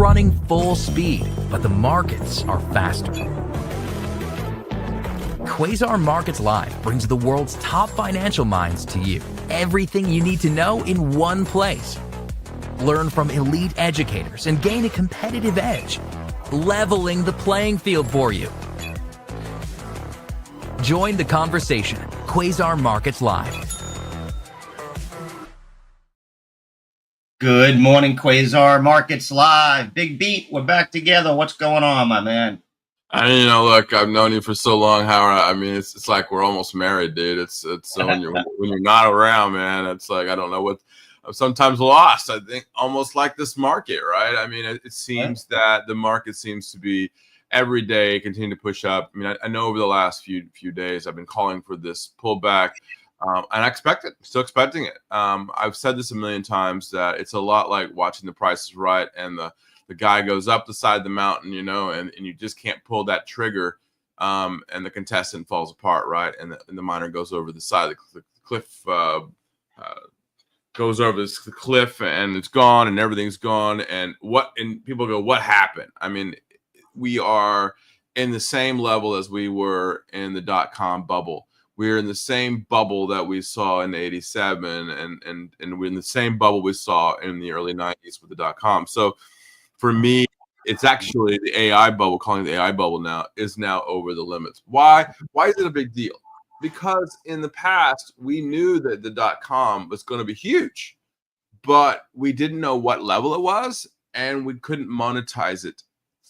running full speed, but the markets are faster. Quasar Markets Live brings the world's top financial minds to you. Everything you need to know in one place. Learn from elite educators and gain a competitive edge, leveling the playing field for you. Join the conversation. Quasar Markets Live. Good morning, Quasar Markets Live. BigBeat, we're back together. What's going on, my man? Look, I've known you for so long, Howard. I mean, it's like we're almost married, dude. It's so when you're not around, man, it's like I don't know what. I'm sometimes lost. I think almost like this market, right? I mean, it seems that the market seems to be every day continue to push up. I mean, I know over the last few days I've been calling for this pullback, and I expect it. Still expecting it. I've said this a million times that it's a lot like watching The Price is Right, and the guy goes up the side of the mountain, and you just can't pull that trigger, and the contestant falls apart, right? And the miner goes over the side of the cliff, goes over this cliff, and it's gone, and everything's gone. And people go, what happened? I mean, we are in the same level as we were in the .com bubble. We're in the same bubble that we saw in '87, and we're in the same bubble we saw in the early '90s with the .com. So for me, it's actually the AI bubble, calling it the AI bubble now, is now over the limits. Why? Why is it a big deal? Because in the past, we knew that the .com was going to be huge, but we didn't know what level it was, and we couldn't monetize it.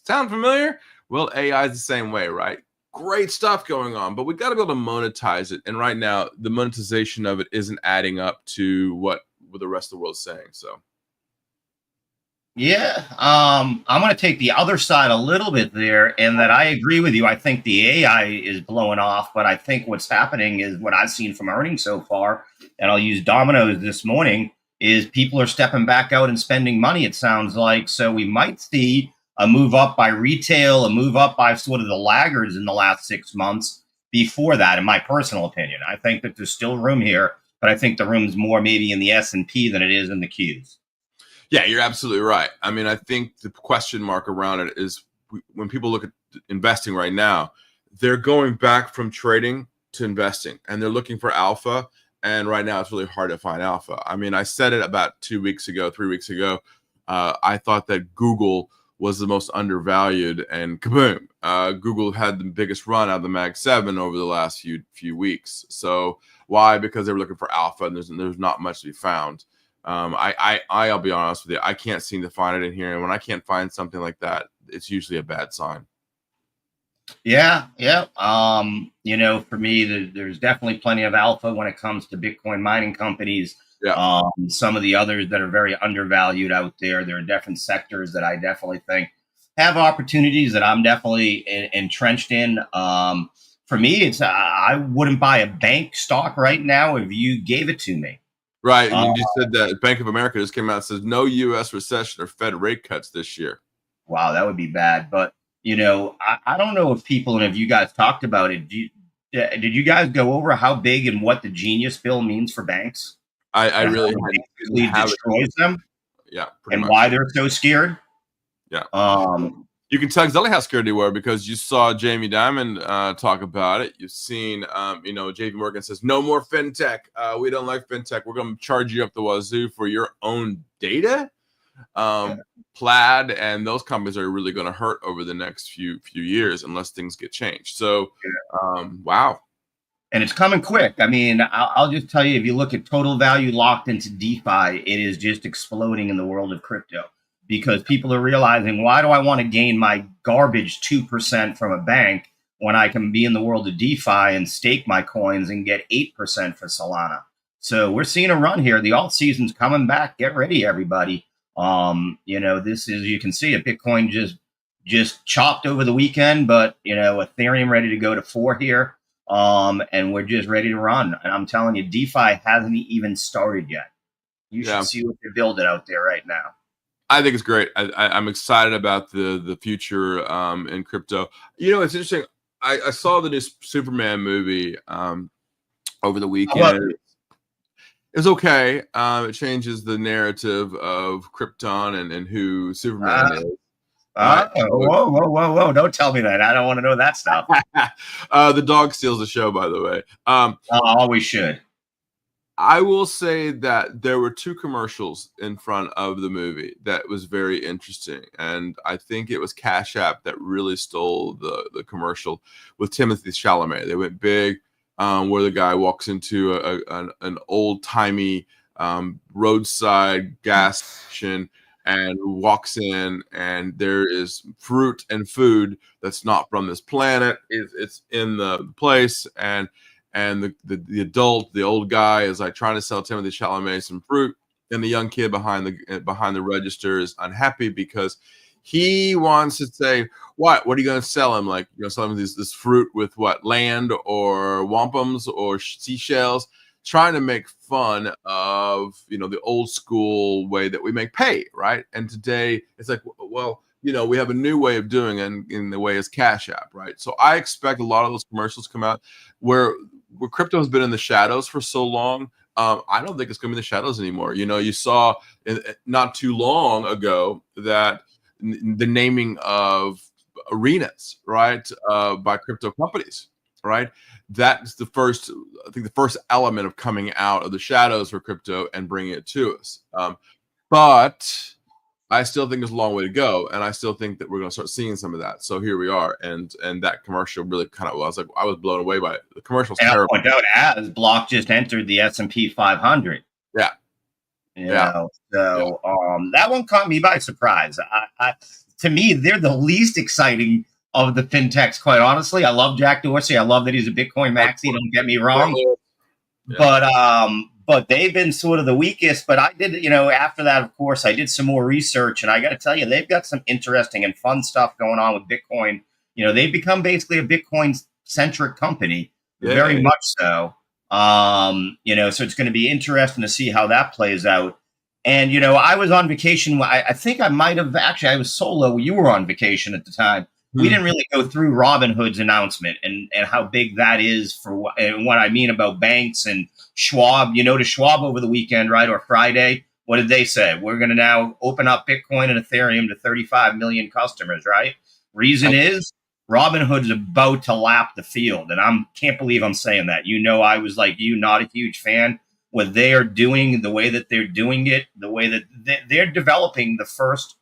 Sound familiar? Well, AI is the same way, right? Great stuff going on, but we got to be able to monetize it. And right now, the monetization of it isn't adding up to what the rest of the world's saying. So. Yeah, I'm going to take the other side a little bit there, in that I agree with you. I think the AI is blowing off, but I think what's happening is what I've seen from earnings so far, and I'll use Domino's this morning, is people are stepping back out and spending money, it sounds like. So we might see a move up by retail, a move up by sort of the laggards in the last 6 months before that, in my personal opinion. I think that there's still room here, but I think the room's more maybe in the S&P than it is in the Qs. Yeah, you're absolutely right. I mean, I think the question mark around it is when people look at investing right now, they're going back from trading to investing, and they're looking for alpha. And right now, it's really hard to find alpha. I mean, I said it about 3 weeks ago. I thought that Google was the most undervalued, and kaboom! Google had the biggest run out of the Mag 7 over the last few weeks. So why? Because they were looking for alpha, and there's not much to be found. I'll be honest with you, I can't seem to find it in here, and when I can't find something like that, it's usually a bad sign. Yeah. For me, there's definitely plenty of alpha when it comes to Bitcoin mining companies. Yeah. Some of the others that are very undervalued out there. There are different sectors that I definitely think have opportunities that I'm definitely entrenched in. For me, I wouldn't buy a bank stock right now if you gave it to me. Right, and you just said that Bank of America just came out and says no U.S. recession or Fed rate cuts this year. Wow, that would be bad. But, I don't know if people, and if you guys talked about it, did you guys go over how big and what the Genius Bill means for banks? I really destroys them. Yeah, and much. Why they're so scared. Yeah. You can tell exactly how scared they were because you saw Jamie Dimon talk about it. You've seen, JP Morgan says, no more fintech. We don't like fintech. We're going to charge you up the wazoo for your own data. Plaid and those companies are really going to hurt over the next few years unless things get changed. So, wow. And it's coming quick. I mean, I'll just tell you, if you look at total value locked into DeFi, it is just exploding in the world of crypto. Because people are realizing, why do I want to gain my garbage 2% from a bank when I can be in the world of DeFi and stake my coins and get 8% for Solana? So we're seeing a run here. The alt season's coming back. Get ready, everybody. This is, you can see it. Bitcoin just chopped over the weekend, but Ethereum ready to go to 4 here. And we're just ready to run. And I'm telling you, DeFi hasn't even started yet. You should see what they build it out there right now. I think it's great. I'm excited about the future in crypto. It's interesting. I saw the new Superman movie over the weekend. It was okay. It changes the narrative of Krypton and who Superman is. right? Whoa! Don't tell me that. I don't want to know that stuff. The dog steals the show, by the way. Always should. I will say that there were two commercials in front of the movie that was very interesting, and I think it was Cash App that really stole the commercial with Timothy Chalamet. They went big, where the guy walks into an old timey roadside gas station and walks in, and there is fruit and food that's not from this planet. It's in the place, and the adult, the old guy, is like trying to sell Timothy Chalamet some fruit, and the young kid behind the register is unhappy because he wants to say, what are you going to sell him? Like, you know, sell him this fruit with what, land or wampums or seashells, trying to make fun of, you know, the old school way that we make pay, right? And today it's like, well, you know, we have a new way of doing it in the way is Cash App, right? So I expect a lot of those commercials come out where crypto has been in the shadows for so long. I don't think it's going to be in the shadows anymore. You know, you saw not too long ago that the naming of arenas, right, by crypto companies, right? That's the first, I think, the first element of coming out of the shadows for crypto and bringing it to us. But I still think there's a long way to go, and I still think that we're going to start seeing some of that. So here we are, and that commercial really kind of was like, I was blown away by it. The commercial's terrible. I'll point out, as Block just entered the S&P 500. Yeah. You know, so that one caught me by surprise. To me, they're the least exciting of the fintechs, quite honestly. I love Jack Dorsey. I love that he's a Bitcoin maxi. Don't get me wrong. Yeah. But they've been sort of the weakest. But I did, you know, after that, of course, I did some more research, and I got to tell you, they've got some interesting and fun stuff going on with Bitcoin. You know, they've become basically a Bitcoin-centric company, very much so. You know, so it's going to be interesting to see how that plays out. And, you know, I was on vacation. I think I might have actually, I was solo. You were on vacation at the time. We didn't really go through Robinhood's announcement and how big that is for and what I mean about banks and Schwab. You noticed Schwab over the weekend, right? Or Friday. What did they say? We're going to now open up Bitcoin and Ethereum to 35 million customers, right? Reason is Robinhood's about to lap the field. And I can't believe I'm saying that. You know, I was like you, not a huge fan. What they are doing, the way that they're doing it, the way that they're developing the first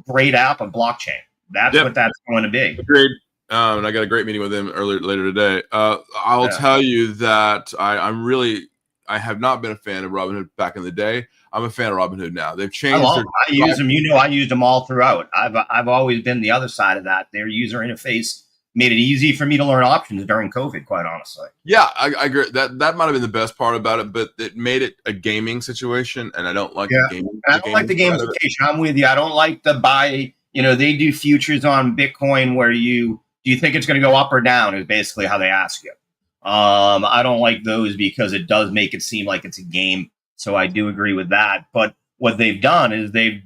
great app of blockchain. That's what that's going to be. Agreed. And I got a great meeting with him later today. I'll tell you that I have not been a fan of Robinhood back in the day. I'm a fan of Robinhood now. They've changed. I use them. You know, I used them all throughout. I've always been the other side of that. Their user interface made it easy for me to learn options during COVID, quite honestly. Yeah, I agree. That might have been the best part about it, but it made it a gaming situation, and I don't like the gaming. I don't like the gamification. I'm with you. I don't like the buy. You know, they do futures on Bitcoin where do you think it's going to go up or down is basically how they ask you. I don't like those because it does make it seem like it's a game. So I do agree with that. But what they've done is they've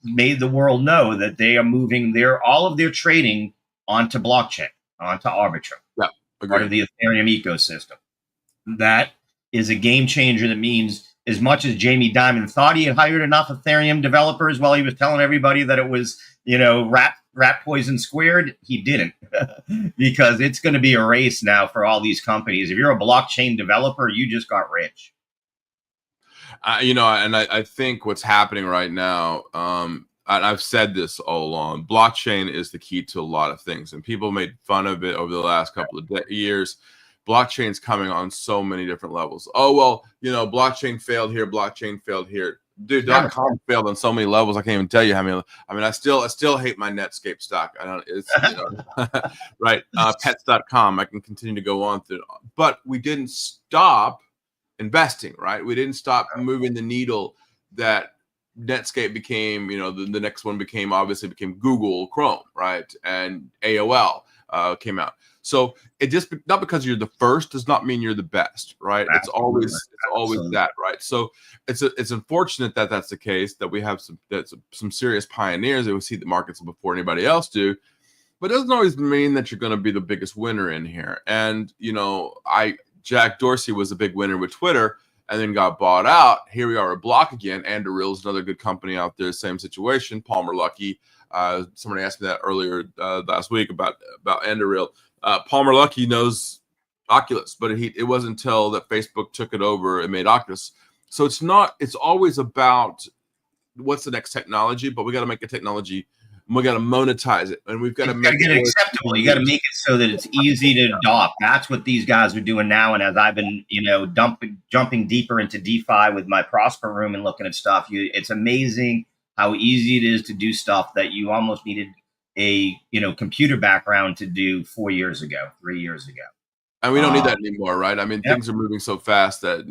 made the world know that they are moving all of their trading onto blockchain, onto Arbitrum, part of the Ethereum ecosystem. That is a game changer. That means as much as Jamie Dimon thought he had hired enough Ethereum developers while he was telling everybody that it was, you know, rat poison squared, he didn't. Because it's going to be a race now for all these companies. If you're a blockchain developer, you just got rich. You know, and I think what's happening right now, and I've said this all along, blockchain is the key to a lot of things. And people made fun of it over the last couple of years. Blockchain's coming on so many different levels. Oh, well, you know, blockchain failed here, blockchain failed here. Dude, .com failed on so many levels. I can't even tell you how many. I mean, I still hate my Netscape stock. I don't. It's, you know, right. Pets.com. I can continue to go on through, but we didn't stop investing. Right. We didn't stop moving the needle. That Netscape became, you know, the next one became Google Chrome, right, and AOL came out. So it just not because you're the first does not mean you're the best, right? It's always that, right? So it's unfortunate that that's the case, that we have some serious pioneers that we see the markets before anybody else do, but it doesn't always mean that you're going to be the biggest winner in here. And you know, Jack Dorsey was a big winner with Twitter, and then got bought out. Here we are at Block again. Anduril is another good company out there, same situation. Palmer Luckey. Somebody asked me that earlier last week about Enderreal. Palmer Luckey knows Oculus, but it wasn't until that Facebook took it over and made Oculus. So it's always about what's the next technology, but we got to make the technology, and we got to monetize it, and we've got to get it acceptable. You got to make it so that it's easy to adopt. That's what these guys are doing now. And as I've been, jumping deeper into DeFi with my Prosper Room and looking at stuff, it's amazing how easy it is to do stuff that you almost needed a computer background to do 4 years ago, 3 years ago. And we don't need that anymore, right? I mean, things are moving so fast that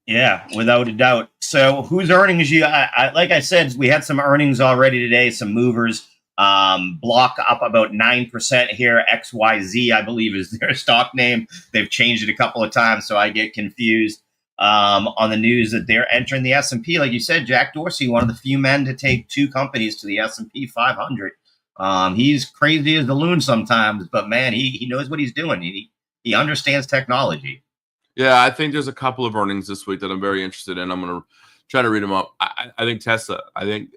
Yeah, without a doubt. So whose earnings like I said, we had some earnings already today, some movers. Block up about 9% here. XYZ, I believe, is their stock name. They've changed it a couple of times, so I get confused on the news that they're entering the S&P. Like you said, Jack Dorsey, one of the few men to take 2 companies to the S&P 500. He's crazy as the loon sometimes, but man, he knows what he's doing. He understands technology. Yeah, I think there's a couple of earnings this week that I'm very interested in. I'm going to try to read them up. I think Tesla. I think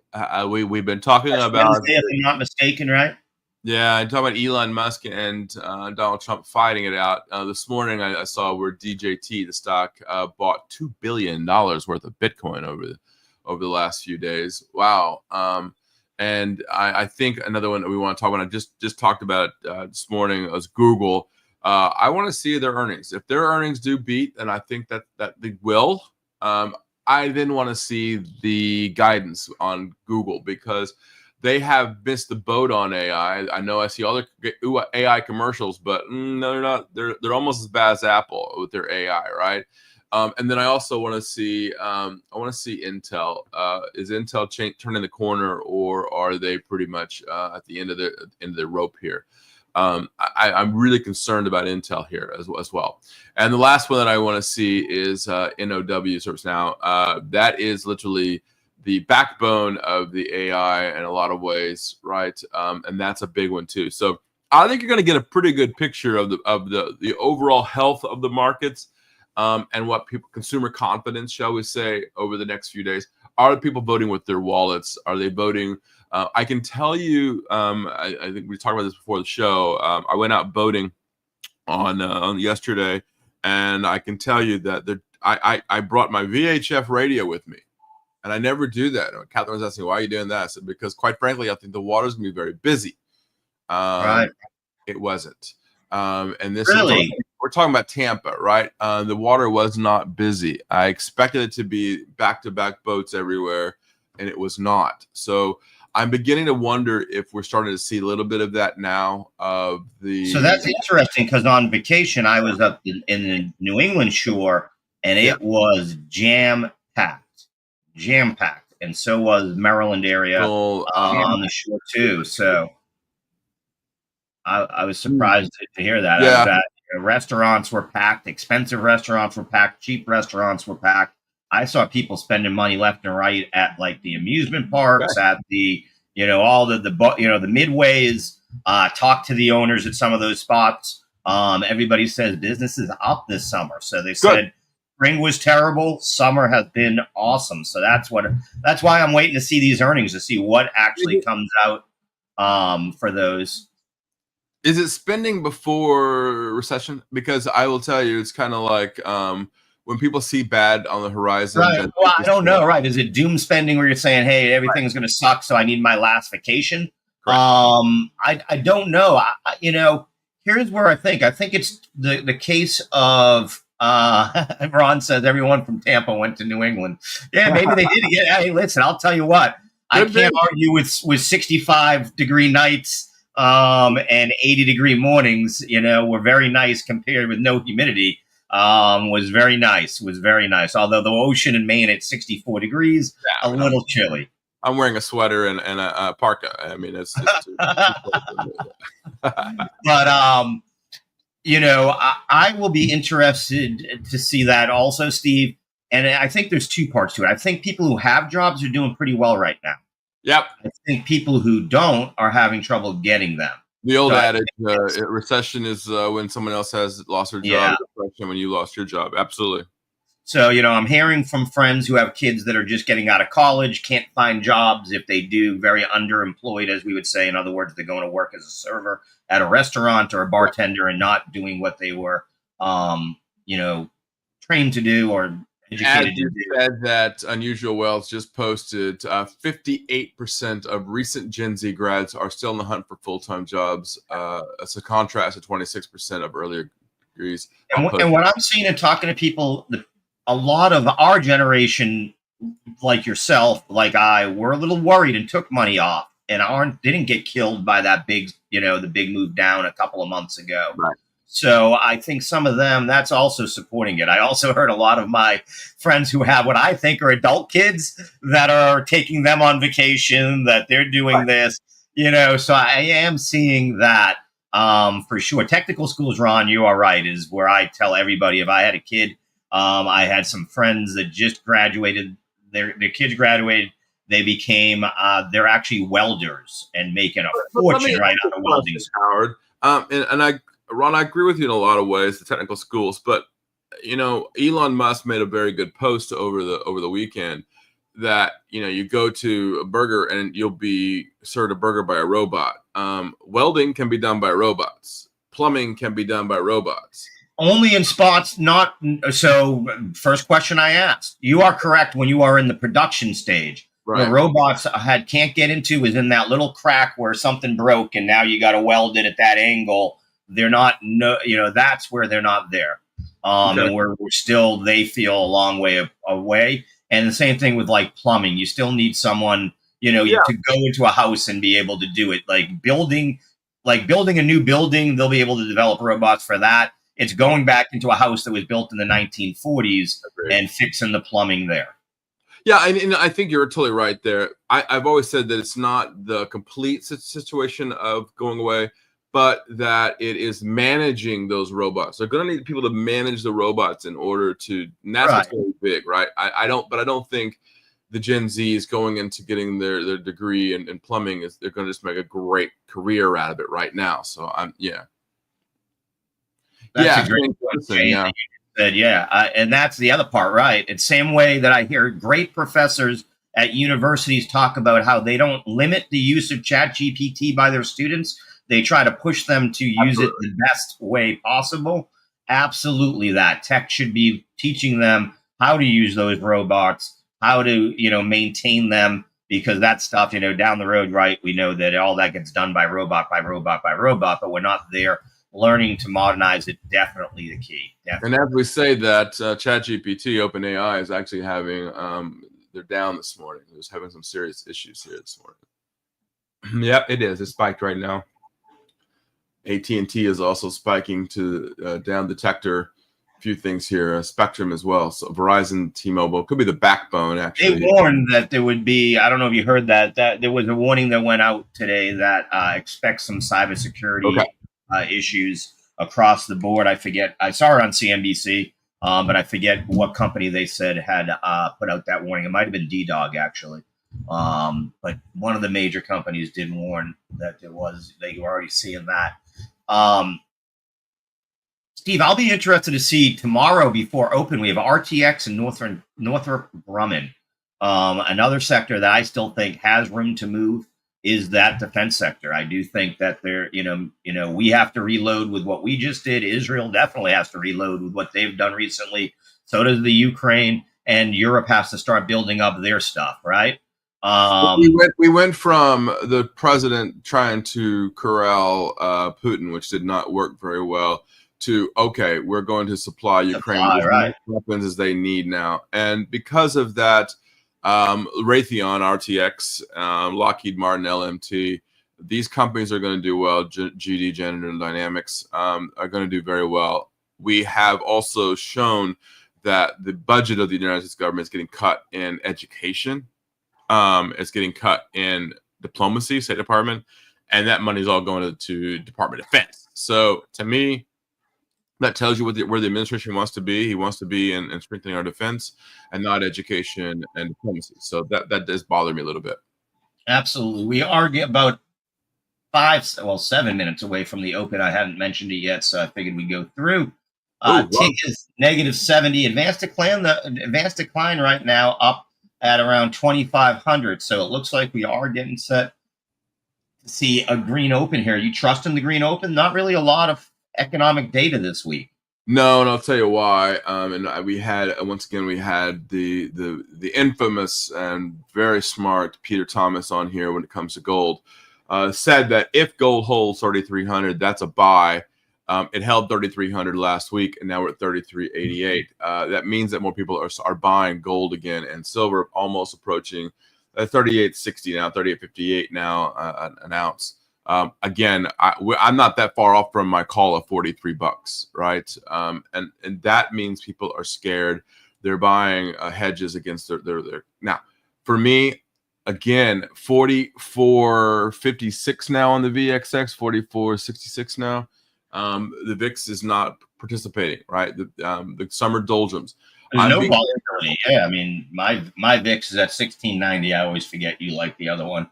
we've been talking about, Wednesday, if I'm not mistaken, right? Yeah, I'm talking about Elon Musk and Donald Trump fighting it out. This morning, I saw where DJT, the stock, bought $2 billion worth of Bitcoin over the last few days. Wow. And I think another one that we want to talk about, I just talked about this morning, was Google. I want to see their earnings. If their earnings do beat, and I think that they will, I then want to see the guidance on Google, because they have missed the boat on AI. I know I see all the AI commercials, but no, they're not. They're almost as bad as Apple with their AI, right? And then I also want to see Intel. Is Intel turning the corner, or are they pretty much at the end of the rope here? I'm really concerned about Intel here as well. And the last one that I want to see is NOW ServiceNow. That is literally the backbone of the AI in a lot of ways, right? And that's a big one too. So I think you're going to get a pretty good picture of the overall health of the markets, and what consumer confidence, shall we say, over the next few days. Are people voting with their wallets? Are they voting? I can tell you, I think we talked about this before the show. I went out voting on yesterday, and I can tell you that I brought my VHF radio with me, and I never do that. Catherine was asking, "Why are you doing that?" I said, "Because quite frankly, I think the water's gonna be very busy." Right. It wasn't. And this really, we're talking about Tampa, right? The water was not busy. I expected it to be back-to-back boats everywhere, and it was not. So I'm beginning to wonder if we're starting to see a little bit of that now. So that's interesting, because on vacation I was up in the New England shore, and it was jam-packed, and so was Maryland area on the shore too. So I was surprised to hear that. Yeah. Restaurants were packed, expensive restaurants were packed, cheap restaurants were packed. I saw people spending money left and right at like the amusement parks, at the all the midways. Talk to the owners at some of those spots. Everybody says business is up this summer. So they said spring was terrible, summer has been awesome. So that's why I'm waiting to see these earnings, to see what actually comes out for those. Is it spending before recession? Because I will tell you, it's kind of like when people see bad on the horizon. Right. Well, I don't know. Right? Is it doom spending, where you're saying, "Hey, everything's going to suck, so I need my last vacation"? I don't know. Here's where I think it's the case of Ron says everyone from Tampa went to New England. Yeah, maybe they did. Yeah. Hey, listen, I'll tell you what. I can't argue with 65-degree nights. And 80-degree mornings, were very nice compared with no humidity. Was very nice. Although the ocean in Maine at 64 degrees, a little chilly. I'm wearing a sweater and a parka. I mean, it's too But I will be interested to see that also, Steve. And I think there's two parts to it. I think people who have jobs are doing pretty well right now. Yep. I think people who don't are having trouble getting them. The old adage, recession is when someone else has lost their job. Depression when you lost your job. Absolutely. So, I'm hearing from friends who have kids that are just getting out of college, can't find jobs. If they do, very underemployed, as we would say. In other words, they're going to work as a server at a restaurant or a bartender and not doing what they were, you know, trained to do or As educated to you do. said that Unusual Wealth just posted 58% of recent Gen Z grads are still in the hunt for full-time jobs. It's a contrast to 26% of earlier degrees. And what I'm seeing and talking to people, a lot of our generation, like yourself, like I, were a little worried and took money off and didn't get killed by that big, the big move down a couple of months ago. Right. So I think some of them, that's also supporting it. I also heard a lot of my friends who have what I think are adult kids that are taking them on vacation, that they're doing this, so I am seeing that for sure. Technical schools, Ron, you are right, is where I tell everybody if I had a kid, I had some friends that just graduated, their kids graduated, they became, they're actually welders and making a fortune right out of welding. Howard, Ron, I agree with you in a lot of ways, the technical schools, but Elon Musk made a very good post over the weekend that you go to a burger and you'll be served a burger by a robot. Welding can be done by robots. Plumbing can be done by robots. Only in spots, not so. First question I asked: you are correct when you are in the production stage. Right. The robots can't get into is in that little crack where something broke, and now you got to weld it at that angle. They're not, that's where they're not there. Okay. And we're still, they feel a long way away. And the same thing with like plumbing. You still need someone, to go into a house and be able to do it. Like building a new building, they'll be able to develop robots for that. It's going back into a house that was built in the 1940s and fixing the plumbing there. Yeah, and I think you're totally right there. I've always said that it's not the complete situation of going away, but that it is managing those robots. They're going to need people to manage the robots in order to, and that's what's really big, right? I don't think the Gen Z is going into getting their degree in plumbing they're going to just make a great career out of it right now. So That's a great question. And that's the other part, right? It's same way that I hear great professors at universities talk about how they don't limit the use of ChatGPT by their students. They try to push them to use it the best way possible. Absolutely, that tech should be teaching them how to use those robots, how to, maintain them, because that stuff, down the road, right? We know that all that gets done by robot, but we're not there. Learning to modernize it, definitely the key. Definitely. And as we say that, ChatGPT, OpenAI, is actually having, they're down this morning. It was having some serious issues here this morning. Yep, it is. It's spiked right now. AT&T is also spiking to down detector. A few things here, Spectrum as well. So Verizon, T-Mobile could be the backbone. Actually, they warned that there would be. I don't know if you heard that there was a warning that went out today that expects some cybersecurity issues across the board. I forget. I saw it on CNBC, but I forget what company they said had put out that warning. It might have been D-Dog actually. But one of the major companies did warn that they were already seeing that. Steve, I'll be interested to see tomorrow before open. We have RTX and Northrop Grumman. Another sector that I still think has room to move is that defense sector. I do think that we have to reload with what we just did. Israel definitely has to reload with what they've done recently. So does the Ukraine, and Europe has to start building up their stuff, right? We went from the president trying to corral Putin, which did not work very well, to we're going to supply Ukraine with as many weapons as they need now. And because of that, Raytheon, RTX, Lockheed Martin, LMT, these companies are going to do well. GD, General Dynamics, are going to do very well. We have also shown that the budget of the United States government is getting cut in education. It's getting cut in diplomacy, State Department, and that money is all going to Department of Defense. So to me, that tells you where the administration wants to be. He wants to be in strengthening our defense and not education and diplomacy. So that does bother me a little bit. Absolutely. We are about 7 minutes away from the open. I hadn't mentioned it yet, so I figured we'd go through. Oh, Tick is -70. Advanced decline right now up at around 2,500. So it looks like we are getting set to see a green open here. You trust in the green open? Not really a lot of economic data this week. no, and I'll tell you why. We had once again we had the infamous and very smart Peter Thomas on here when it comes to gold. Said that if gold holds 3,300, that's a buy. It held 3,300 last week, and now we're at 3,388. That means that more people are buying gold again, and silver almost approaching 38.60 now, 38.58 now an ounce. Again, I'm not that far off from my call of $43, right? And that means people are scared. They're buying hedges against their. Now, for me, again, 44.56 now on the VXX, 44.66 now. The VIX is not participating, right? The summer doldrums. There's no volatility. Yeah, I mean, my VIX is at 1690. I always forget you like the other one.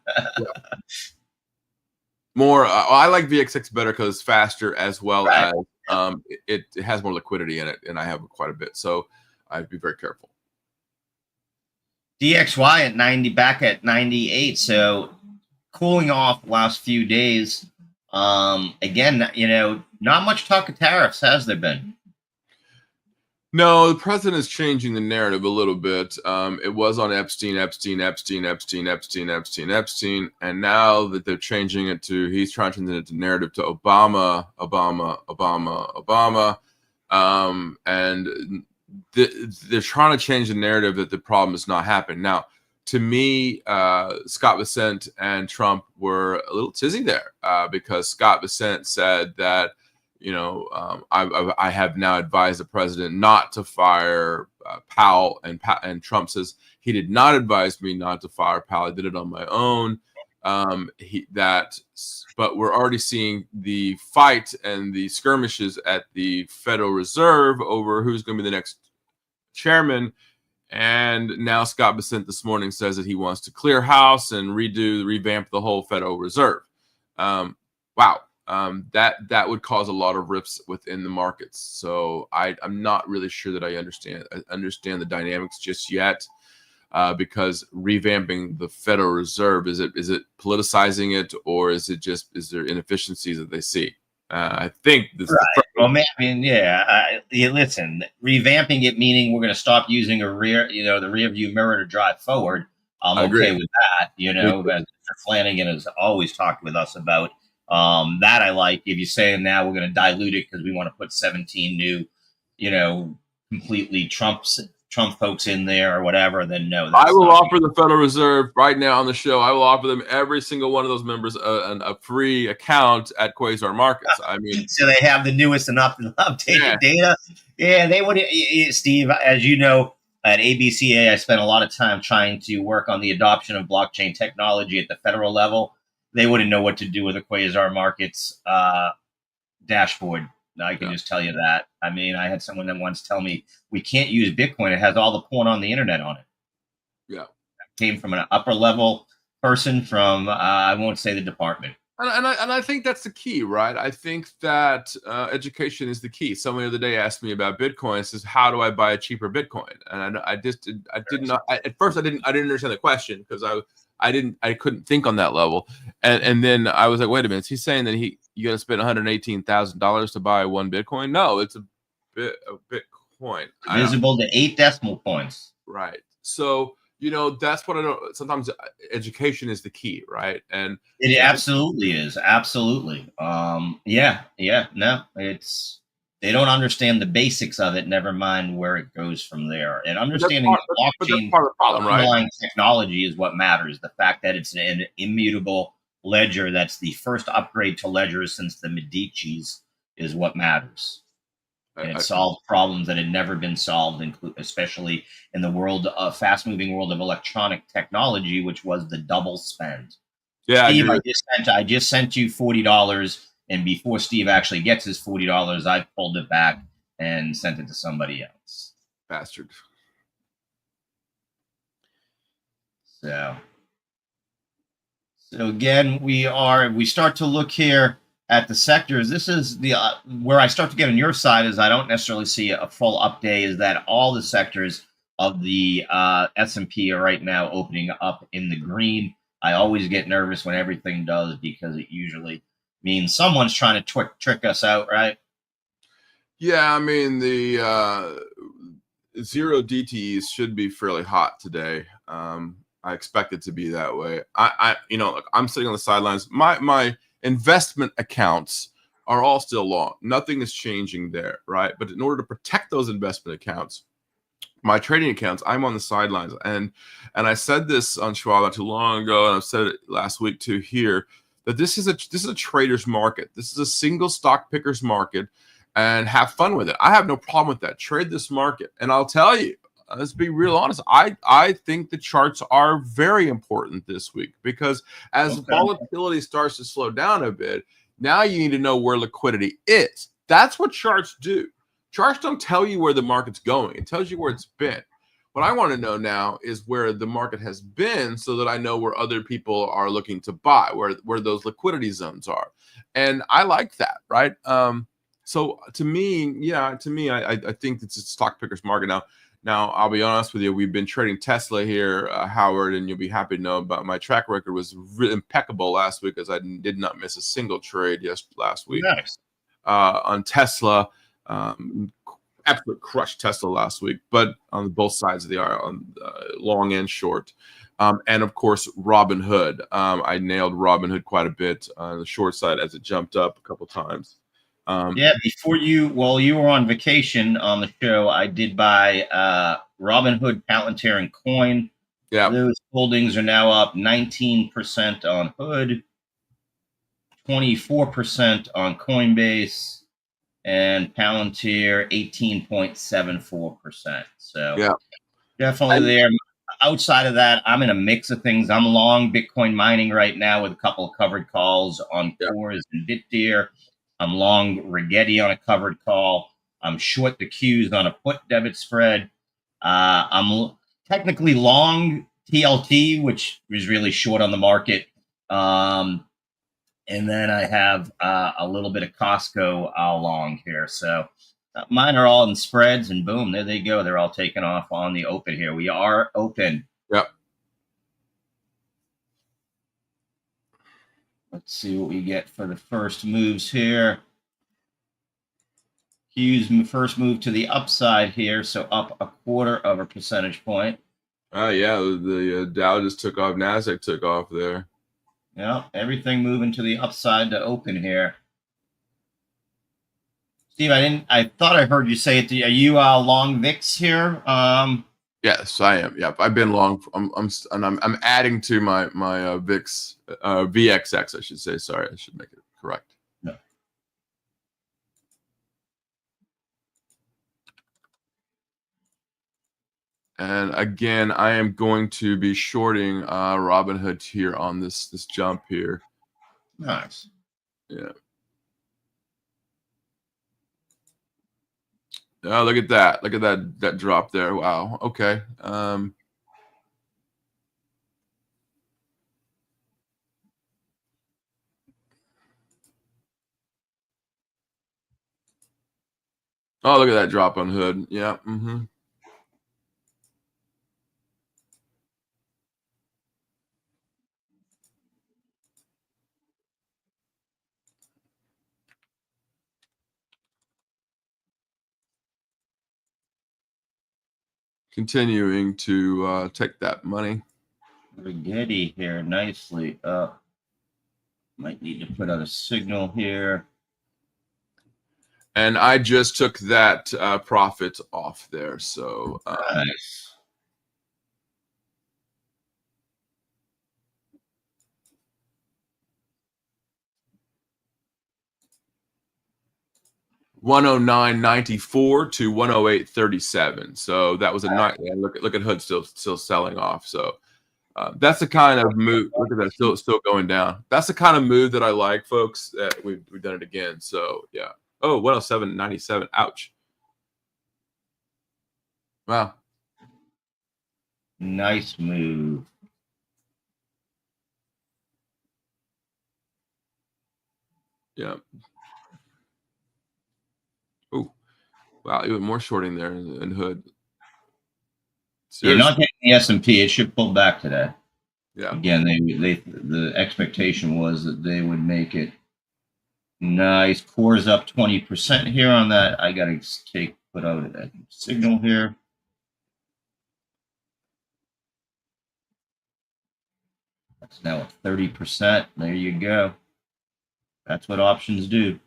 More, I like VXX better because it's faster, as well Right. as it has more liquidity in it, and I have quite a bit, so I'd be very careful. DXY at 90, back at 98. So cooling off last few days. Again, not much talk of tariffs, has there been? No, the president is changing the narrative a little bit. It was on Epstein, and now that they're changing it to, he's trying to change it to narrative to Obama, and they're trying to change the narrative that the problem is not happening. Now, to me, Scott Bessent and Trump were a little tizzy there because Scott Bessent said that, I have now advised the president not to fire Powell, and Trump says he did not advise me not to fire Powell. I did it on my own. But we're already seeing the fight and the skirmishes at the Federal Reserve over who's going to be the next chairman. And now Scott Bessent this morning says that he wants to clear house and revamp the whole Federal Reserve. Wow. That would cause a lot of rifts within the markets. So I'm not really sure that I understand the dynamics just yet, because revamping the Federal Reserve, is it politicizing it, or is there inefficiencies that they see? I think this. Right. Well, I mean, listen, revamping it, meaning we're going to stop using the rear view mirror to drive forward. I'm okay with that. As Mr. Flanagan has always talked with us about. That I like. If you say now we're going to dilute it because we want to put 17 new, completely Trump folks in there or whatever, then no. I will offer the Federal Reserve right now on the show. I will offer them, every single one of those members, a free account at Quasar Markets. I mean, so they have the newest and updated data. Yeah, they would. Steve, as you know, at ABCA, I spent a lot of time trying to work on the adoption of blockchain technology at the federal level. They wouldn't know what to do with a Quasar Markets dashboard. I can just tell you that. I mean, I had someone that once tell me we can't use Bitcoin. It has all the porn on the internet on it. Yeah, that came from an upper level person from I won't say the department. And I think that's the key, right? I think that education is the key. Someone the other day asked me about Bitcoin. Says, "How do I buy a cheaper Bitcoin?" And at first I didn't understand the question because I couldn't think on that level. And then I was like, wait a minute, he's saying that you got to spend $118,000 to buy one Bitcoin? No, it's a Bitcoin. Visible to 8 decimal points. Right. So, that's what I don't. Sometimes education is the key, right? And it absolutely is. Absolutely. No, they don't understand the basics of it. Never mind where it goes from there. And understanding blockchain underlying technology is what matters. The fact that it's an immutable ledger, that's the first upgrade to ledgers since the Medicis, is what matters. And it solved problems that had never been solved, especially in the world of fast-moving world of electronic technology, which was the double spend. Yeah, Steve, I just sent you $40, and before Steve actually gets his $40, I pulled it back and sent it to somebody else. Bastard. So again, we start to look here at the sectors, this is the where I start to get on your side is I don't necessarily see a full up day. Is that all the sectors of the S&P are right now opening up in the green? I always get nervous when everything does because it usually means someone's trying to trick us out, right? Yeah, I mean the zero DTEs should be fairly hot today. I expect it to be that way. Look, I'm sitting on the sidelines. My investment accounts are all still long. Nothing is changing there, right? But in order to protect those investment accounts, my trading accounts, I'm on the sidelines. And I said this on Schwab not too long ago, and I've said it last week too here, that this is a trader's market. This is a single stock picker's market, and have fun with it. I have no problem with that. Trade this market. And I'll tell you, let's be real honest. I think the charts are very important this week because as volatility starts to slow down a bit, now you need to know where liquidity is. That's what charts do. Charts don't tell you where the market's going. It tells you where it's been. What I want to know now is where the market has been so that I know where other people are looking to buy, where those liquidity zones are. And I like that, right? So to me, I think it's a stock picker's market now. Now, I'll be honest with you. We've been trading Tesla here, Howard, and you'll be happy to know about my track record was impeccable last week as I did not miss a single trade last week. Nice. On Tesla. Absolute crushed Tesla last week, but on both sides of the aisle, on long and short. And of course, Robinhood. I nailed Robinhood quite a bit on the short side as it jumped up a couple times. While you were on vacation on the show, I did buy Robinhood, Palantir, and Coin. Yeah, those holdings are now up 19% on Hood, 24% on Coinbase, and Palantir 18.74%. So yeah, definitely there. Outside of that, I'm in a mix of things. I'm long Bitcoin mining right now with a couple of covered calls on Cores and Bitdeer. I'm long Rigetti on a covered call. I'm short the Qs on a put debit spread. I'm technically long TLT, which is really short on the market. And then I have a little bit of Costco along here. So mine are all in spreads, and boom, there they go. They're all taken off on the open here. We are open. Yep. Let's see what we get for the first moves here. Q's first move to the upside here, so up 1/4 percentage point. The Dow just took off. NASDAQ took off there. Yeah, everything moving to the upside to open here. Steve, I thought I heard you say it. Are you long VIX here? Yes, I am. Yep, I've been long. I'm adding to my VIX, VXX, I should say. Sorry, I should make it correct. No. And again, I am going to be shorting Robinhood here on this jump here. Nice. Yeah. Oh, look at that! Look at that drop there. Wow. Okay. Oh, look at that drop on Hood. Yeah. Mm-hmm. Continuing to take that money. Rigetti here nicely up. Might need to put out a signal here. And I just took that profit off there. So nice. $109.94 to 108.37. So that was a nice. Yeah, look at Hood still selling off. So that's the kind of move. Look at that, still going down. That's the kind of move that I like, folks. That we've done it again. So yeah. Oh, 107.97. Ouch. Wow. Nice move. Yeah. Oh, wow. Even more shorting there in Hood. You're Seriously. not getting the S&P. It should pull back today. Yeah. Again, the expectation was that they would make it nice. Core's up 20% here on that. I got to put out a signal here. That's now at 30%. There you go. That's what options do.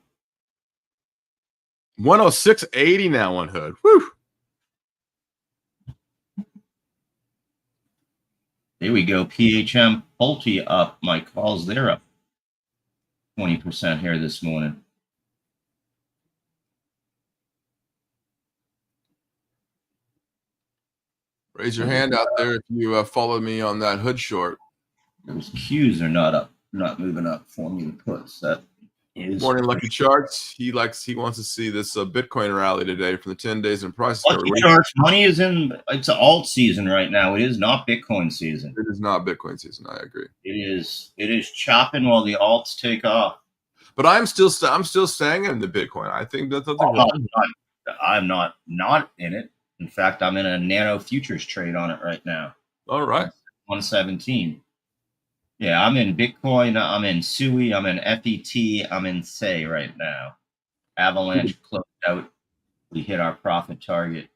106.80 now on Hood. Woo. There we go. PHM Pulte up. My calls, they're up 20% here this morning. Raise your hand out there if you followed me on that Hood short. Those Qs are not moving up for me to puts. That is Morning Lucky Charts. He wants to see this Bitcoin rally today for the 10 days in price discovery. Lucky Charts. Money is in. It's alt season right now. It is not Bitcoin season. It is not Bitcoin season. I agree. It is. It is chopping while the alts take off. But I'm still staying in the Bitcoin. I think that's I'm not in it. In fact, I'm in a nano futures trade on it right now. All right. 117. Yeah, I'm in Bitcoin. I'm in SUI. I'm in FET. I'm in SAY right now. Avalanche closed out. We hit our profit target.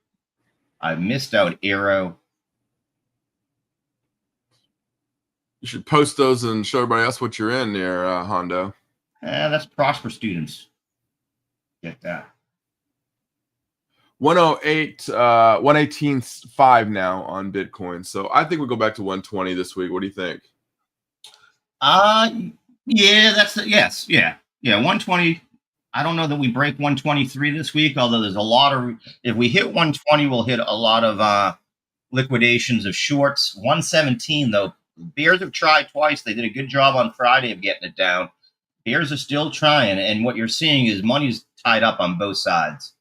I missed out Arrow. You should post those and show everybody else what you're in there, Hondo. That's Prosper students. Get that. 108, 118.5 now on Bitcoin. So I think we'll go back to 120 this week. What do you think? Yeah, yes. Yeah. 120. I don't know that we break 123 this week, although there's a lot of, if we hit 120, we'll hit a lot of liquidations of shorts. 117, though, bears have tried twice. They did a good job on Friday of getting it down. Bears are still trying, and what you're seeing is money's tied up on both sides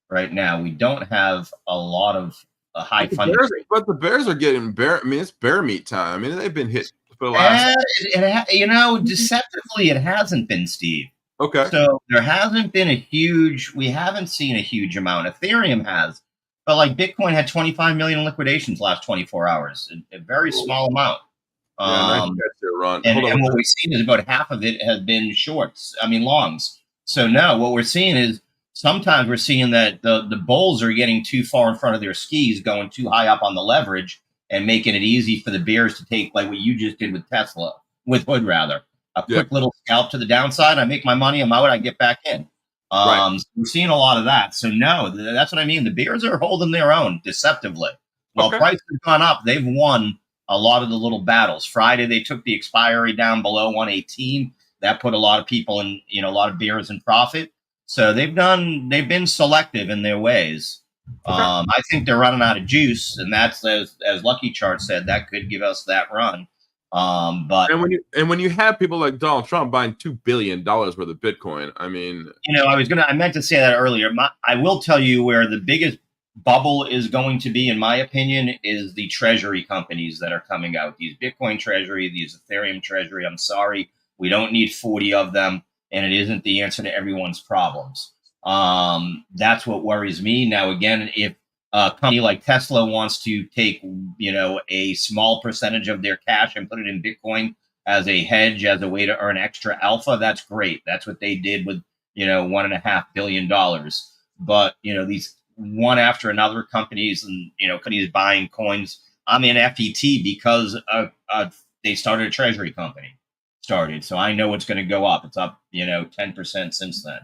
right now. We don't have a lot of high funding. But the Bears are getting bear. I mean, it's bear meat time. I mean, they've been hit for the last. Deceptively, it hasn't been, Steve. Okay. So there hasn't been we haven't seen a huge amount. Ethereum has, but like Bitcoin had 25 million liquidations last 24 hours, a very small amount. Yeah, nice there, Ron. And what we've seen is about half of it has been longs. So now what we're seeing is sometimes we're seeing that the bulls are getting too far in front of their skis, going too high up on the leverage and making it easy for the bears to take, like what you just did with Hood rather. A quick little scalp to the downside. I make my money. I'm out. I get back in. Right. So we're seeing a lot of that. So no, that's what I mean. The bears are holding their own deceptively. While prices have gone up, they've won a lot of the little battles. Friday, they took the expiry down below 118. That put a lot of people in, a lot of bears in profit. So they've been selective in their ways. I think they're running out of juice, and that's, as Lucky Chart said, that could give us that run. But when you have people like Donald Trump buying $2 billion worth of Bitcoin, I mean, I meant to say that earlier. I will tell you where the biggest bubble is going to be, in my opinion, is the treasury companies that are coming out. These Bitcoin treasury, these Ethereum treasury. I'm sorry, we don't need 40 of them, and it isn't the answer to everyone's problems. That's what worries me. Now, again, if a company like Tesla wants to take, a small percentage of their cash and put it in Bitcoin as a hedge, as a way to earn extra alpha, that's great. That's what they did with, $1.5 billion. But, these one after another companies and, companies buying coins. I'm in FET because they started a treasury company. So I know it's going to go up. It's up, 10% since then.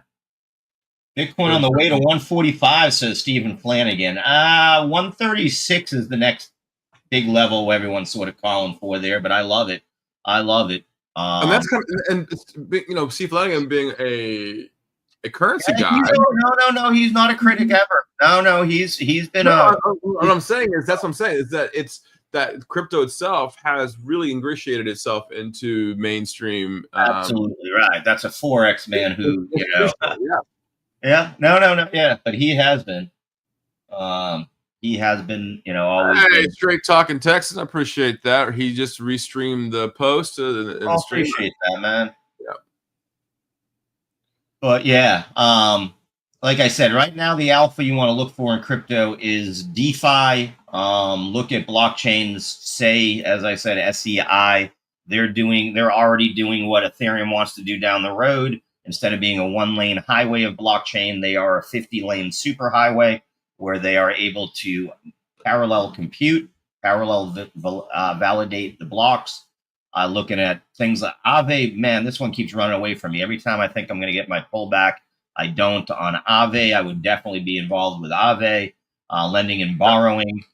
Bitcoin on the way to 145, says Stephen Flanagan. 136 is the next big level where everyone's sort of calling for there, but I love it. And that's Steve Flanagan being a currency guy. No, he's not a critic ever. No, he's been what I'm saying is it's that crypto itself has really ingratiated itself into mainstream. Absolutely right. That's a forex man who Yeah. No. Yeah, but he has been. Always. Hey, straight talking Texas. I appreciate that. He just restreamed the post. I appreciate that, man. Yeah. But yeah, like I said, right now the alpha you want to look for in crypto is DeFi. Look at blockchains. Say, as I said, SEI. They're already doing what Ethereum wants to do down the road. Instead of being a 1-lane highway of blockchain, they are a 50-lane superhighway where they are able to parallel compute, validate the blocks. Looking at things like Aave, man, this one keeps running away from me. Every time I think I'm going to get my pullback, I don't. On Aave, I would definitely be involved with Aave. Lending and borrowing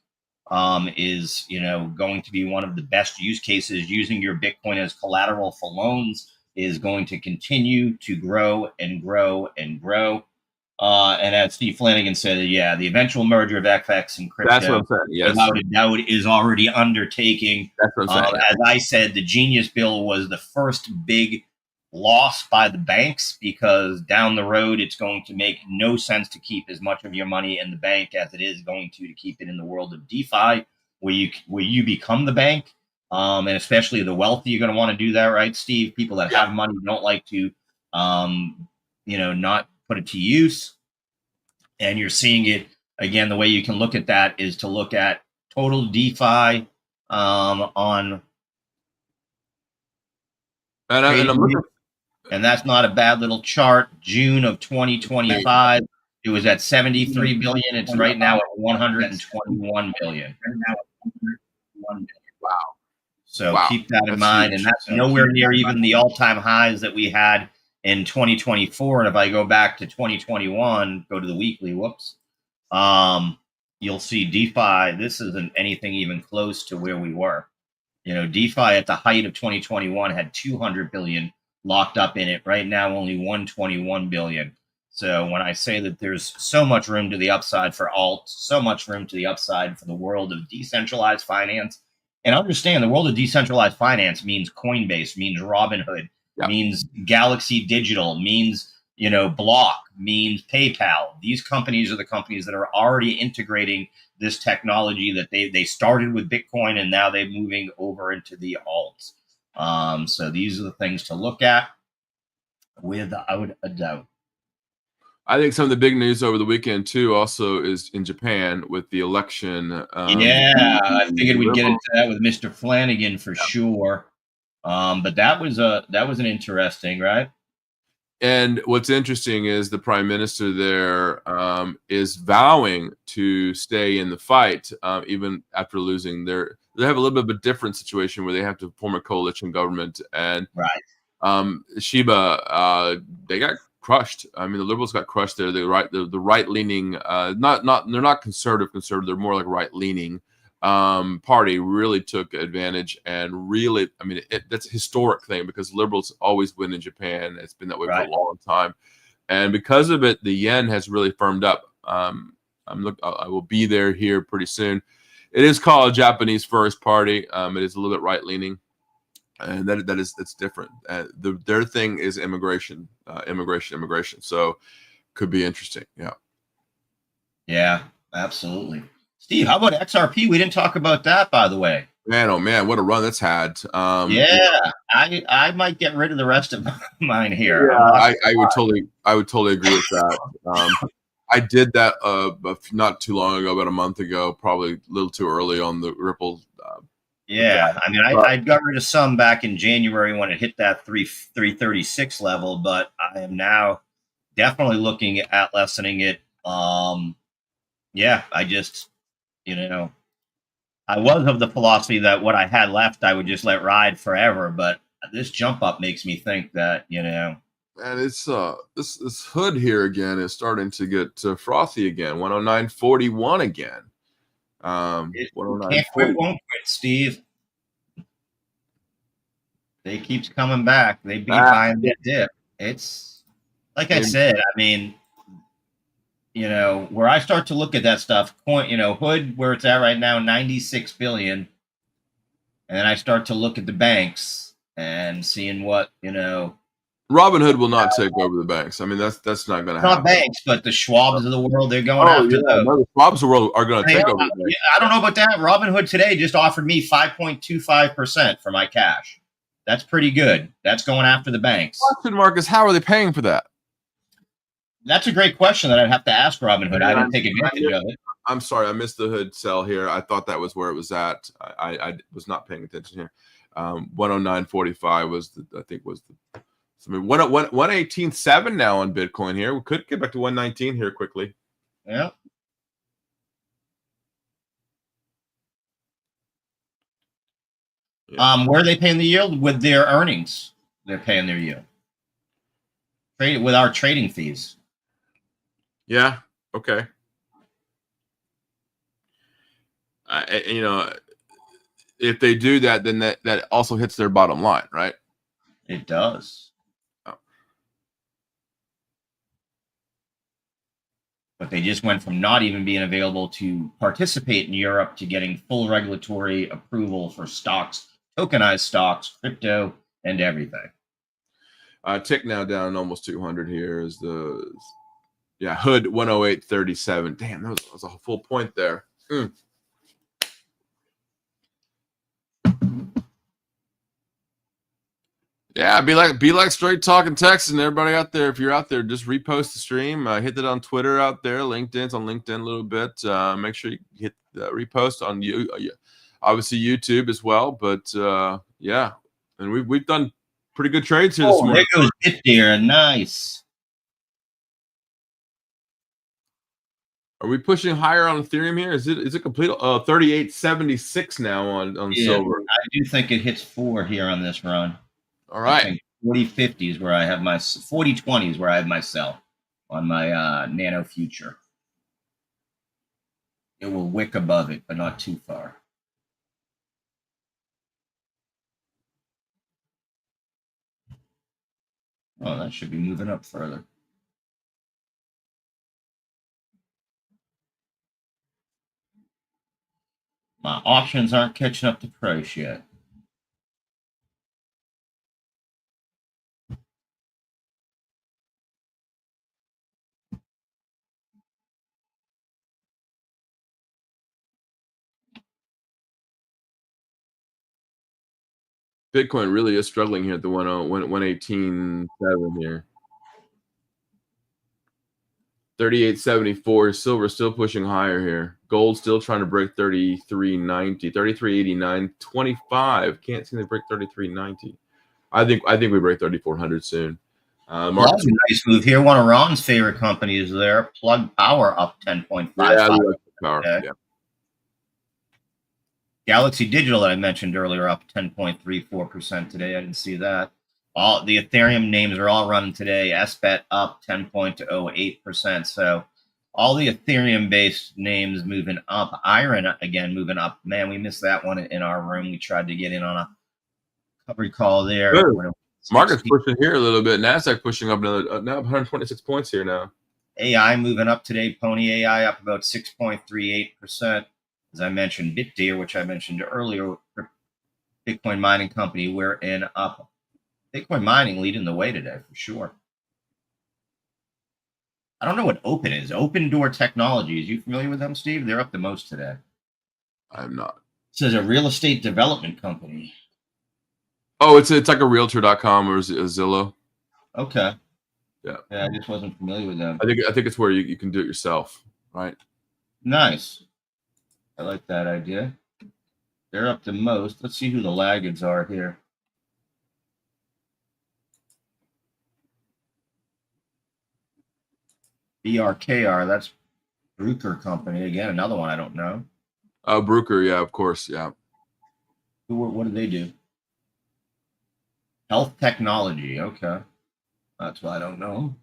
is, going to be one of the best use cases. Using your Bitcoin as collateral for loans is going to continue to grow and grow and grow. And as Steve Flanagan said, yeah, the eventual merger of FX and That's what crypto, I'm saying. Yes. without a doubt, is already undertaking. That's what I'm saying. As I said, the Genius Bill was the first big loss by the banks, because down the road, it's going to make no sense to keep as much of your money in the bank as it is going to keep it in the world of DeFi, where you become the bank. And especially the wealthy, you're going to want to do that, right, Steve? People that have money don't like to, not put it to use. And you're seeing it again. The way you can look at that is to look at total DeFi on, and that's not a bad little chart. June of 2025, it was at 73 billion. It's right now at 121 billion. Wow. So keep that in mind. And that's nowhere near even the all-time highs that we had in 2024. And if I go back to 2021, go to the weekly, you'll see DeFi. This isn't anything even close to where we were. DeFi at the height of 2021 had 200 billion locked up in it. Right now, only 121 billion. So when I say that there's so much room to the upside for alt, so much room to the upside for the world of decentralized finance. And understand, the world of decentralized finance means Coinbase, means Robinhood, means Galaxy Digital, means, Block, means PayPal. These companies are the companies that are already integrating this technology that they started with Bitcoin, and now they're moving over into the alts. So these are the things to look at without a doubt. I think some of the big news over the weekend too also is in Japan with the election. I figured we'd get into that with Mr. Flanagan for sure. But that was an interesting, right? And what's interesting is the prime minister there is vowing to stay in the fight even after losing. They have a little bit of a different situation where they have to form a coalition government, and Shiba they got crushed. I mean, the liberals got crushed there. The right leaning, they're not conservative. They're more like right leaning party really took advantage, and really, I mean, that's a historic thing because liberals always win in Japan. It's been that way for a long time, and because of it, the yen has really firmed up. I will be there here pretty soon. It is called Japanese First Party. It is a little bit right leaning. And it's different. Their thing is immigration. So could be interesting. Yeah, absolutely. Steve, how about XRP? We didn't talk about that, by the way. Man, oh man, what a run that's had. I might get rid of the rest of mine here. Yeah, I would totally agree with that. I did that not too long ago, about a month ago, probably a little too early on the Ripple. I mean, I got rid of some back in January when it hit that 336 level, but I am now definitely looking at lessening it. I just, I was of the philosophy that what I had left, I would just let ride forever. But this jump up makes me think that, And it's this hood here again is starting to get frothy again. 109.41 again. 109. Can't quit, won't quit, Steve. They keeps coming back. They be buying that dip. It's like I said. I mean, where I start to look at that stuff, Hood, where it's at right now, 96 billion, and then I start to look at the banks and seeing what Robinhood will not take over the banks. I mean, that's not going to happen. Not banks, but the Schwabs of the world, they're going after those. The Schwabs of the world are going to take over the banks. I don't know about that. Robinhood today just offered me 5.25% for my cash. That's pretty good. That's going after the banks. Question, Marcus, how are they paying for that? That's a great question that I'd have to ask Robinhood. I didn't take advantage of it. I'm sorry, I missed the hood sell here. I thought that was where it was at. I was not paying attention here. 109.45 was I think was the. So I mean, 118.7 now on Bitcoin here. We could get back to 119 here quickly. Yeah. Where are they paying the yield? With their earnings, they're paying their yield. Trade with our trading fees. Yeah. Okay. If they do that, then that also hits their bottom line, right? It does. Oh. But they just went from not even being available to participate in Europe to getting full regulatory approval for stocks, tokenized stocks, crypto, and everything. Tick now down almost 200 here is the hood 108.37. Damn, that was a full point there. Yeah, be like Straight Talking Texas, and everybody out there. If you're out there, just repost the stream. Hit it on Twitter out there. LinkedIn's on LinkedIn a little bit. Make sure you hit repost on obviously YouTube as well. But yeah, and we've done pretty good trades here this morning. There goes BitBeat. Nice. Are we pushing higher on Ethereum here? Is it complete? 38.76 now on silver. I do think it hits 4 here on this run. All right. 40.50 is where I have my 40.20 is where I have my sell on my Nano Future. It will wick above it, but not too far. Oh, that should be moving up further. My options aren't catching up to price yet. Bitcoin really is struggling here at the 118.7 here. 38.74. Silver still pushing higher here. Gold still trying to break 33.90, 33.89, 25. Can't seem to break 33.90. I think we break 3,400 soon. Well, that's a nice move here. One of Ron's favorite companies there, Plug Power, up 10.55. Yeah, Power. Yeah. Galaxy Digital that I mentioned earlier up 10.34% today. I didn't see that. All the Ethereum names are all running today. SBET up 10.08%. So all the Ethereum-based names moving up. Iron again moving up. Man, we missed that one in our room. We tried to get in on a recovery call there. Market's pushing here a little bit. Nasdaq pushing up another now 126 points here now. AI moving up today. Pony AI up about 6.38%. As I mentioned, BitBeat, which I mentioned earlier, Bitcoin mining company, we're in up. Bitcoin mining leading the way today for sure. I don't know what Open is. Open Door Technologies. You familiar with them, Steve? They're up the most today. I'm not. It says a real estate development company. Oh, it's like a Realtor.com or a Zillow. Okay. Yeah, I just wasn't familiar with them. I think it's where you can do it yourself, right? Nice. I like that idea. They're up the most. Let's see who the laggards are here. BRKR, that's Bruker Company. Again, another one I don't know. Bruker, yeah, of course, yeah. What do they do? Health technology. Okay. That's what I don't know.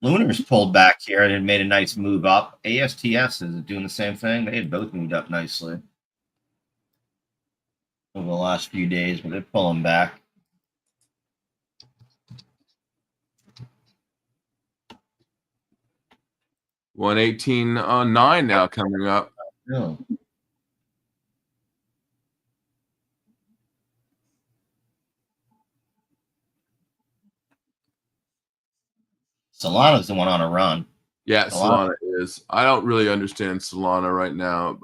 Lunar's pulled back here and it made a nice move up. ASTS is doing the same thing. They had both moved up nicely over the last few days, but they're pulling back. $118.9 now coming up. Really? Solana's the one on a run. Yeah, Solana is. I don't really understand Solana right now.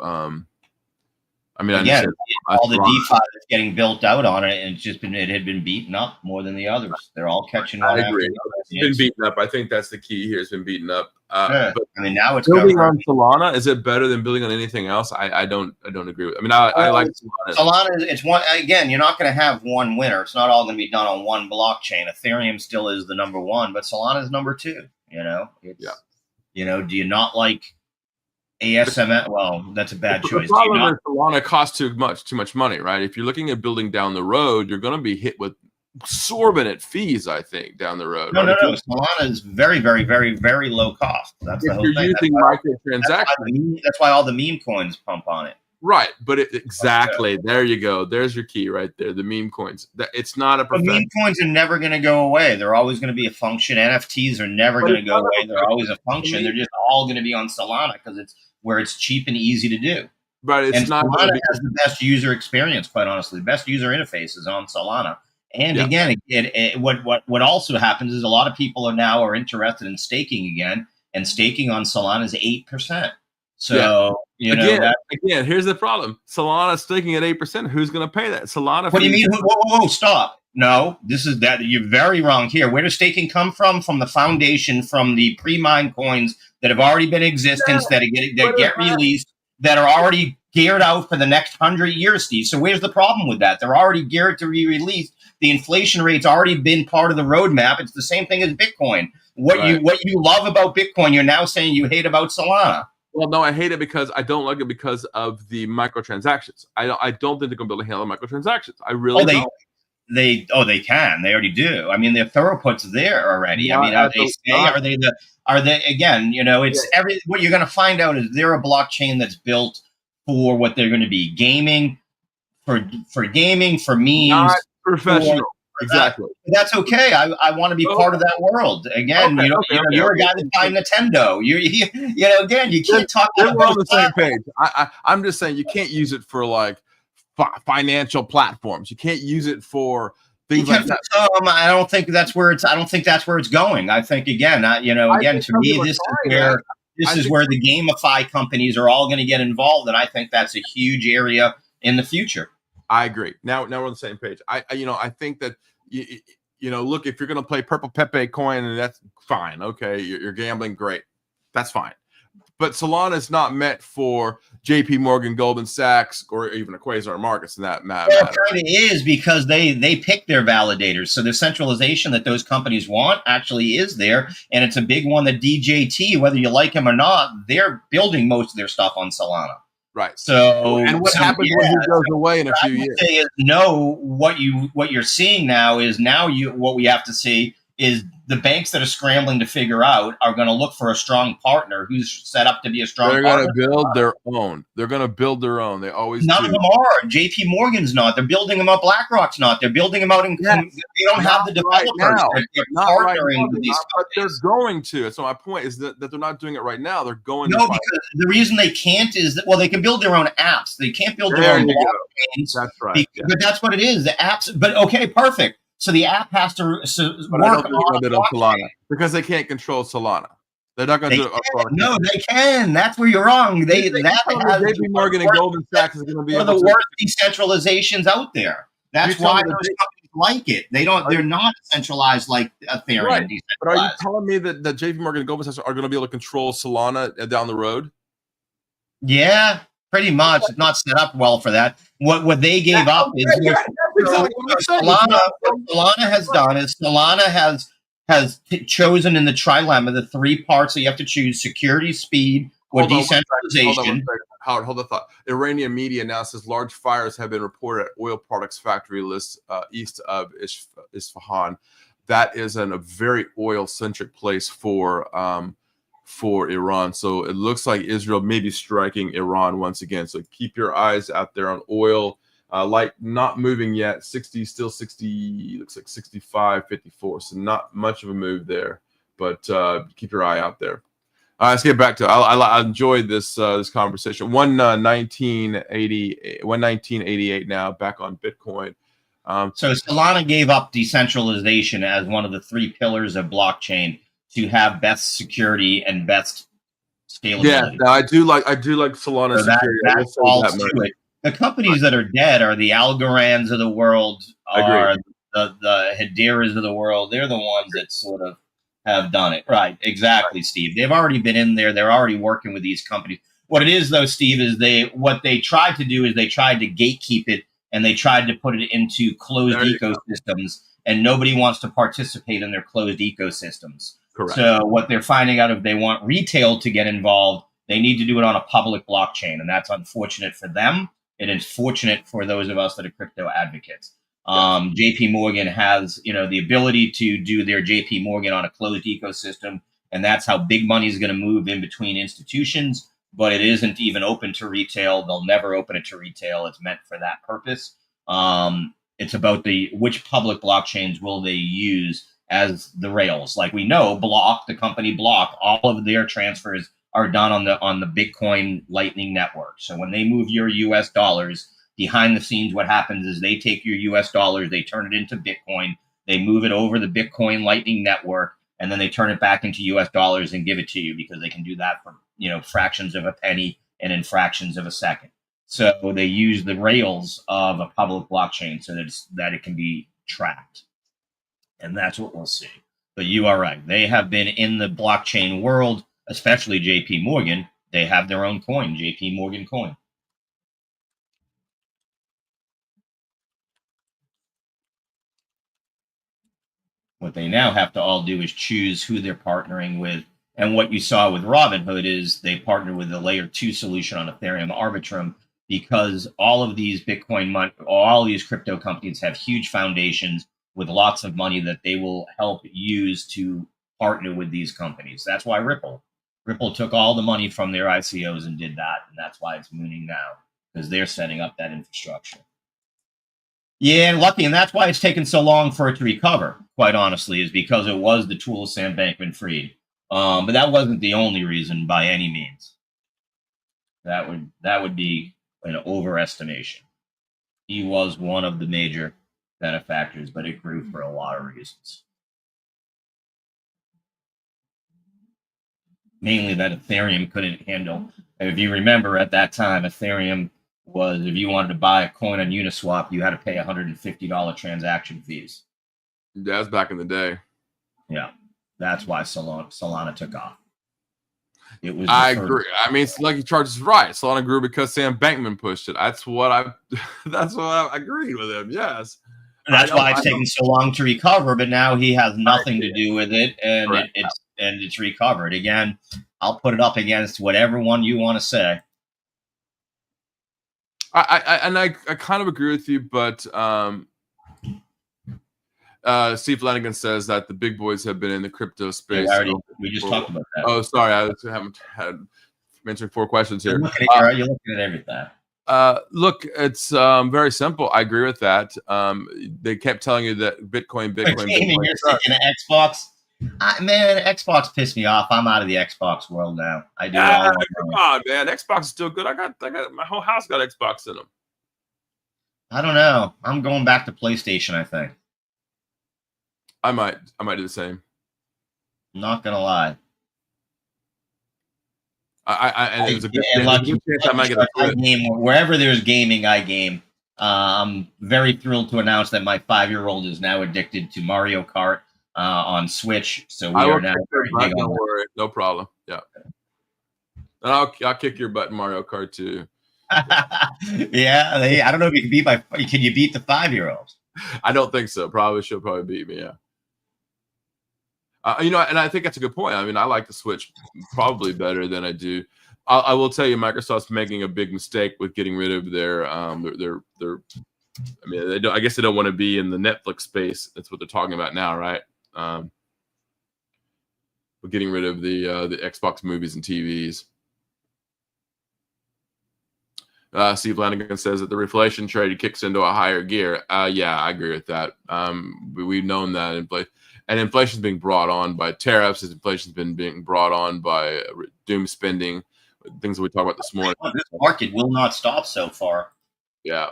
I mean, I Again, understand all the Solana. DeFi that's getting built out on it, and it had been beaten up more than the others. They're all catching I one after agree. another. It's been beaten up. I think that's the key here. It's been beaten up. Yeah. But I mean, now it's building governed. on Solana, is it better than building on anything else? I don't agree with. I mean, I like Solana. Solana. It's one again. You're not going to have one winner. It's not all going to be done on one blockchain. Ethereum still is the number one, but Solana is number two. You know, Yeah. You know, do you not like ASMS? Well, that's a bad choice. The problem is Solana costs too much money, right? If you're looking at building down the road, you're going to be hit with exorbitant fees, I think, down the road. No. Solana is very, very, very, very low cost. That's the whole thing. Using microtransactions. That's why all the meme coins pump on it. Right, but exactly. There you go. There's your key right there. The meme coins. It's not a profession. Meme coins are never going to go away. They're always going to be a function. NFTs are never going to go away. They're always a function. They're just all going to be on Solana because it's where it's cheap and easy to do. But it's not. Solana has the best user experience, quite honestly. The best user interface is on Solana. And again, what also happens is a lot of people are interested in staking again, and staking on Solana is 8%. So again, here's the problem: Solana staking at 8%. Who's going to pay that? Solana. What do you mean? Whoa! Stop! No, this is that you're very wrong here. Where does staking come from? From the foundation, from the pre-mined coins that have already been in existence, that get released, that are already geared out for the next 100 years, Steve. So where's the problem with that? They're already geared to be released. The inflation rate's already been part of the roadmap. It's the same thing as Bitcoin. What you love about Bitcoin, you're now saying you hate about Solana. Well, no, I hate it because I don't like it because of the microtransactions. I don't think they're going to be able to handle microtransactions. I really don't. They can. They already do. I mean, the throughput's there already. I mean, are they again, you know, it's what you're going to find out is there a blockchain that's built for what they're going to be gaming, for gaming, for memes. Not professional. Exactly. That's okay. I want to be part of that world. Again, you're a guy that's buying Nintendo. Again, you can't talk about we're on the same page. I'm just saying you can't use it for like financial platforms. You can't use it for things like that. I don't think that's where it's going. I think again, to me, this is where the GameFi companies are all going to get involved, and I think that's a huge area in the future. I agree. Now we're on the same page. I think that look, if you're going to play Purple Pepe coin, and that's fine. Okay, you're gambling, great, that's fine. But Solana is not meant for J.P. Morgan, Goldman Sachs, or even a Quasar Markets. In that matter, it kind of is because they pick their validators. So the centralization that those companies want actually is there, and it's a big one. That DJT, whether you like him or not, they're building most of their stuff on Solana. Right. So, and what happens when he goes away in a few years? Say is what you're seeing now is what we have to see is the banks that are scrambling to figure out are going to look for a strong partner who's set up to be a strong partner. They're going to build their own. They're going to build their own. They always None of them are. JP Morgan's not. They're building them up. BlackRock's not. They're building them out. They don't have the developers. They're partnering with these but they're going to. So my point is that they're not doing it right now. They're going to. No, because the reason they can't is that, they can build their own apps. They can't build their own blockchains. That's right. But that's what it is. The apps. But okay, perfect. So the app has to work on Solana because they can't control Solana. They're not going to do it. No, they can. That's where you're wrong. JP Morgan and Goldman Sachs is going to be one of the worst decentralizations out there. That's why those companies like it. They're not centralized like Ethereum. Right. But are you telling me that JP Morgan and Goldman Sachs are going to be able to control Solana down the road? Yeah. Pretty much, it's not set up well for that. What they gave up is what Solana has done is Solana has chosen in the trilemma the three parts that you have to choose: security, speed, or decentralization. Howard, hold the thought. Iranian media now says large fires have been reported at oil products factory lists east of Isfahan. That is a very oil-centric place for Iran. So it looks like Israel may be striking Iran once again. So keep your eyes out there on oil. Light not moving yet. 60, still 60, looks like 65, 54. So not much of a move there, but keep your eye out there. Let's get back to I enjoyed this conversation. 119.88 now, back on Bitcoin. So Solana gave up decentralization as one of the three pillars of blockchain to have best security and best Yeah, scalability. no, I do like Solana So security. I will that say falls that to much. it. The companies that are dead are the Algorands of the world, Agreed. are the Hedera's of the world. They're the ones that sort of have done it. Right, exactly, Steve. They've already been in there. They're already working with these companies. What it is, though, Steve, is what they tried to do is they tried to gatekeep it, and they tried to put it into closed There you go. ecosystems, and nobody wants to participate in their closed ecosystems. Correct. So what they're finding out, if they want retail to get involved, they need to do it on a public blockchain, and that's unfortunate for them. It is fortunate for those of us that are crypto advocates. JP Morgan has, the ability to do their JP Morgan on a closed ecosystem, and that's how big money is going to move in between institutions. But it isn't even open to retail. They'll never open it to retail. It's meant for that purpose. It's about which public blockchains will they use as the rails. Like we know, Block, the company Block, all of their transfers are done on the Bitcoin Lightning Network. So when they move your US dollars, behind the scenes, what happens is they take your US dollars, they turn it into Bitcoin, they move it over the Bitcoin Lightning Network, and then they turn it back into US dollars and give it to you, because they can do that for fractions of a penny and in fractions of a second. So they use the rails of a public blockchain so that it can be tracked. And that's what we'll see. But you are right. They have been in the blockchain world, especially JP Morgan. They have their own coin, JP Morgan coin. What they now have to all do is choose who they're partnering with. And what you saw with Robinhood is they partnered with the layer 2 solution on Ethereum Arbitrum, because all of these all these crypto companies have huge foundations with lots of money that they will help use to partner with these companies. That's why Ripple took all the money from their ICOs and did that. And that's why it's mooning now, because they're setting up that infrastructure. Yeah, and lucky, and that's why it's taken so long for it to recover, quite honestly, is because it was the tool Sam Bankman-Fried. But that wasn't the only reason by any means. That would be an overestimation. He was one of the major benefactors, but it grew for a lot of reasons. Mainly that Ethereum couldn't handle. If you remember, at that time, Ethereum was, if you wanted to buy a coin on Uniswap, you had to pay $150 transaction fees. Yeah, that's back in the day. Yeah, that's why Solana took off. It was. I agree. I mean, Lucky Charge is right. Solana grew because Sam Bankman pushed it. That's what I agreed with him. Yes. That's why it's taken so long to recover. But now he has nothing to do with it, and it's recovered again. I'll put it up against whatever one you want to say. I kind of agree with you, but Steve Flanagan says that the big boys have been in the crypto space. We just talked about that. Oh, sorry, I haven't had mentioned 4 questions here. You're looking at everything. Look, it's very simple. I agree with that. They kept telling you that Bitcoin. You're sticking to Xbox. Man, Xbox pissed me off. I'm out of the Xbox world now. I do. Come on, man. Xbox is still good. I got my whole house got Xbox in them. I don't know. I'm going back to PlayStation, I think. I might do the same. I'm not gonna lie. And there's a good chance I might get a game. Wherever there's gaming, I game. I'm very thrilled to announce that my 5-year-old is now addicted to Mario Kart on Switch. So we are now very big on. Don't worry, no problem. Yeah, and I'll kick your butt in Mario Kart too. Yeah, I don't know if you can beat Can you beat the 5-year-old? I don't think so. She'll probably beat me. Yeah. And I think that's a good point. I mean, I like the Switch probably better than I do. I will tell you, Microsoft's making a big mistake with getting rid of their. I mean, I guess they don't want to be in the Netflix space. That's what they're talking about now, right? We're getting rid of the Xbox movies and TVs. Steve Flanagan says that the reflation trade kicks into a higher gear. Yeah, I agree with that. We've known that inflation's being brought on by tariffs. Inflation's been being brought on by doom spending, things that we talked about this morning. This market will not stop so far. Yeah,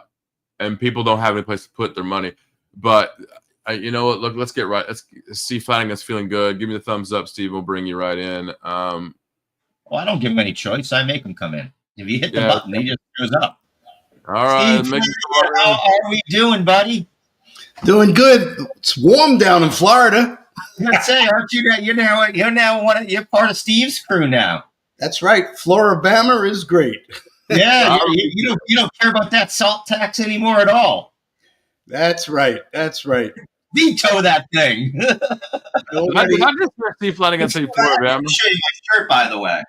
and people don't have any place to put their money. But you know what? Look, let's get right. Let's see. Flanagan's feeling good. Give me the thumbs up, Steve. We'll bring you right in. Well, I don't give him any choice. I make him come in. If you hit the Yeah. button, he just goes up. All right. Steve, Make how are we doing, buddy? Doing good. It's warm down in Florida. I say, aren't you? You're part of Steve's crew now. That's right. Floribama is great. Yeah, you don't care about that salt tax anymore at all. That's right. That's right. Veto that thing. Nobody, I just hear Steve Flanagan say Floribama. I'll show you my shirt, by the way.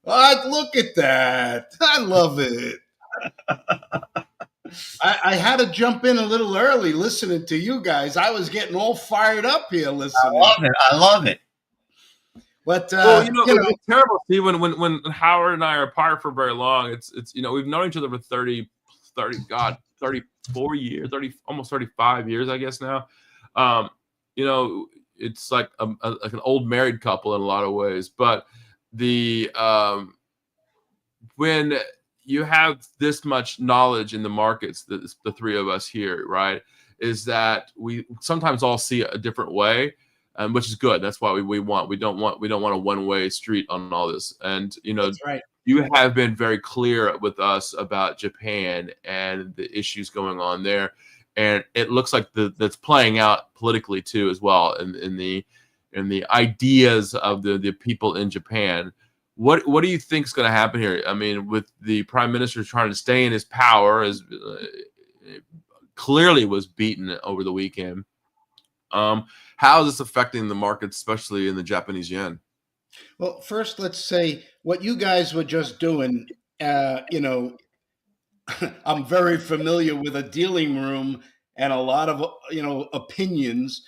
Look at that. I love it. I had to jump in a little early listening to you guys. I was getting all fired up here listening. I love it. But well, it's terrible, Steve. When Howard and I are apart for very long, it's we've known each other for 34 years, almost 35 years, I guess now. It's like like an old married couple in a lot of ways. But the when you have this much knowledge in the markets, the three of us here, right, is that we sometimes all see it a different way. Which is good. That's why we don't want a one-way street on all this. And that's right. You have been very clear with us about Japan and the issues going on there, and it looks like that's playing out politically too as well in the ideas of the people in Japan. What do you think is going to happen here? I mean, with the prime minister trying to stay in his power, as clearly was beaten over the weekend. How is this affecting the market, especially in the Japanese yen? Well, first, let's say what you guys were just doing. I'm very familiar with a dealing room and a lot of opinions,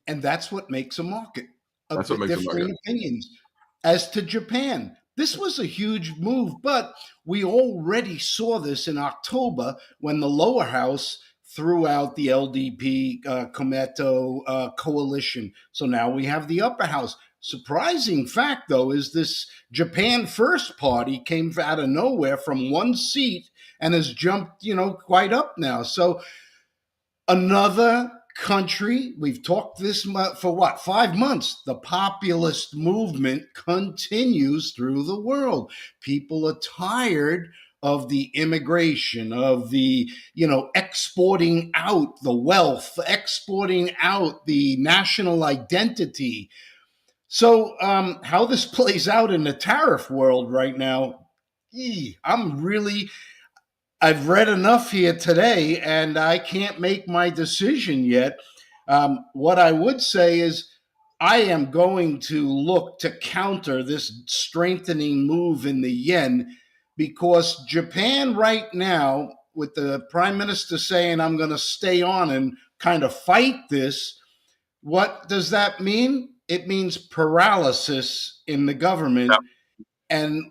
and that's what makes a market. That's what makes a market. Opinions. As to Japan, this was a huge move, but we already saw this in October when the lower house threw out the LDP Komeito coalition. So now we have the upper house. Surprising fact, though, is this Japan First Party came out of nowhere from one seat and has jumped, quite up now. So another country, we've talked this for 5 months. The populist movement continues through the world. People are tired of the immigration, of the, exporting out the wealth, exporting out the national identity. So how this plays out in the tariff world right now, I've read enough here today and I can't make my decision yet. What I would say is I am going to look to counter this strengthening move in the yen, because Japan right now, with the prime minister saying, I'm going to stay on and kind of fight this, what does that mean? It means paralysis in the government. Yeah. And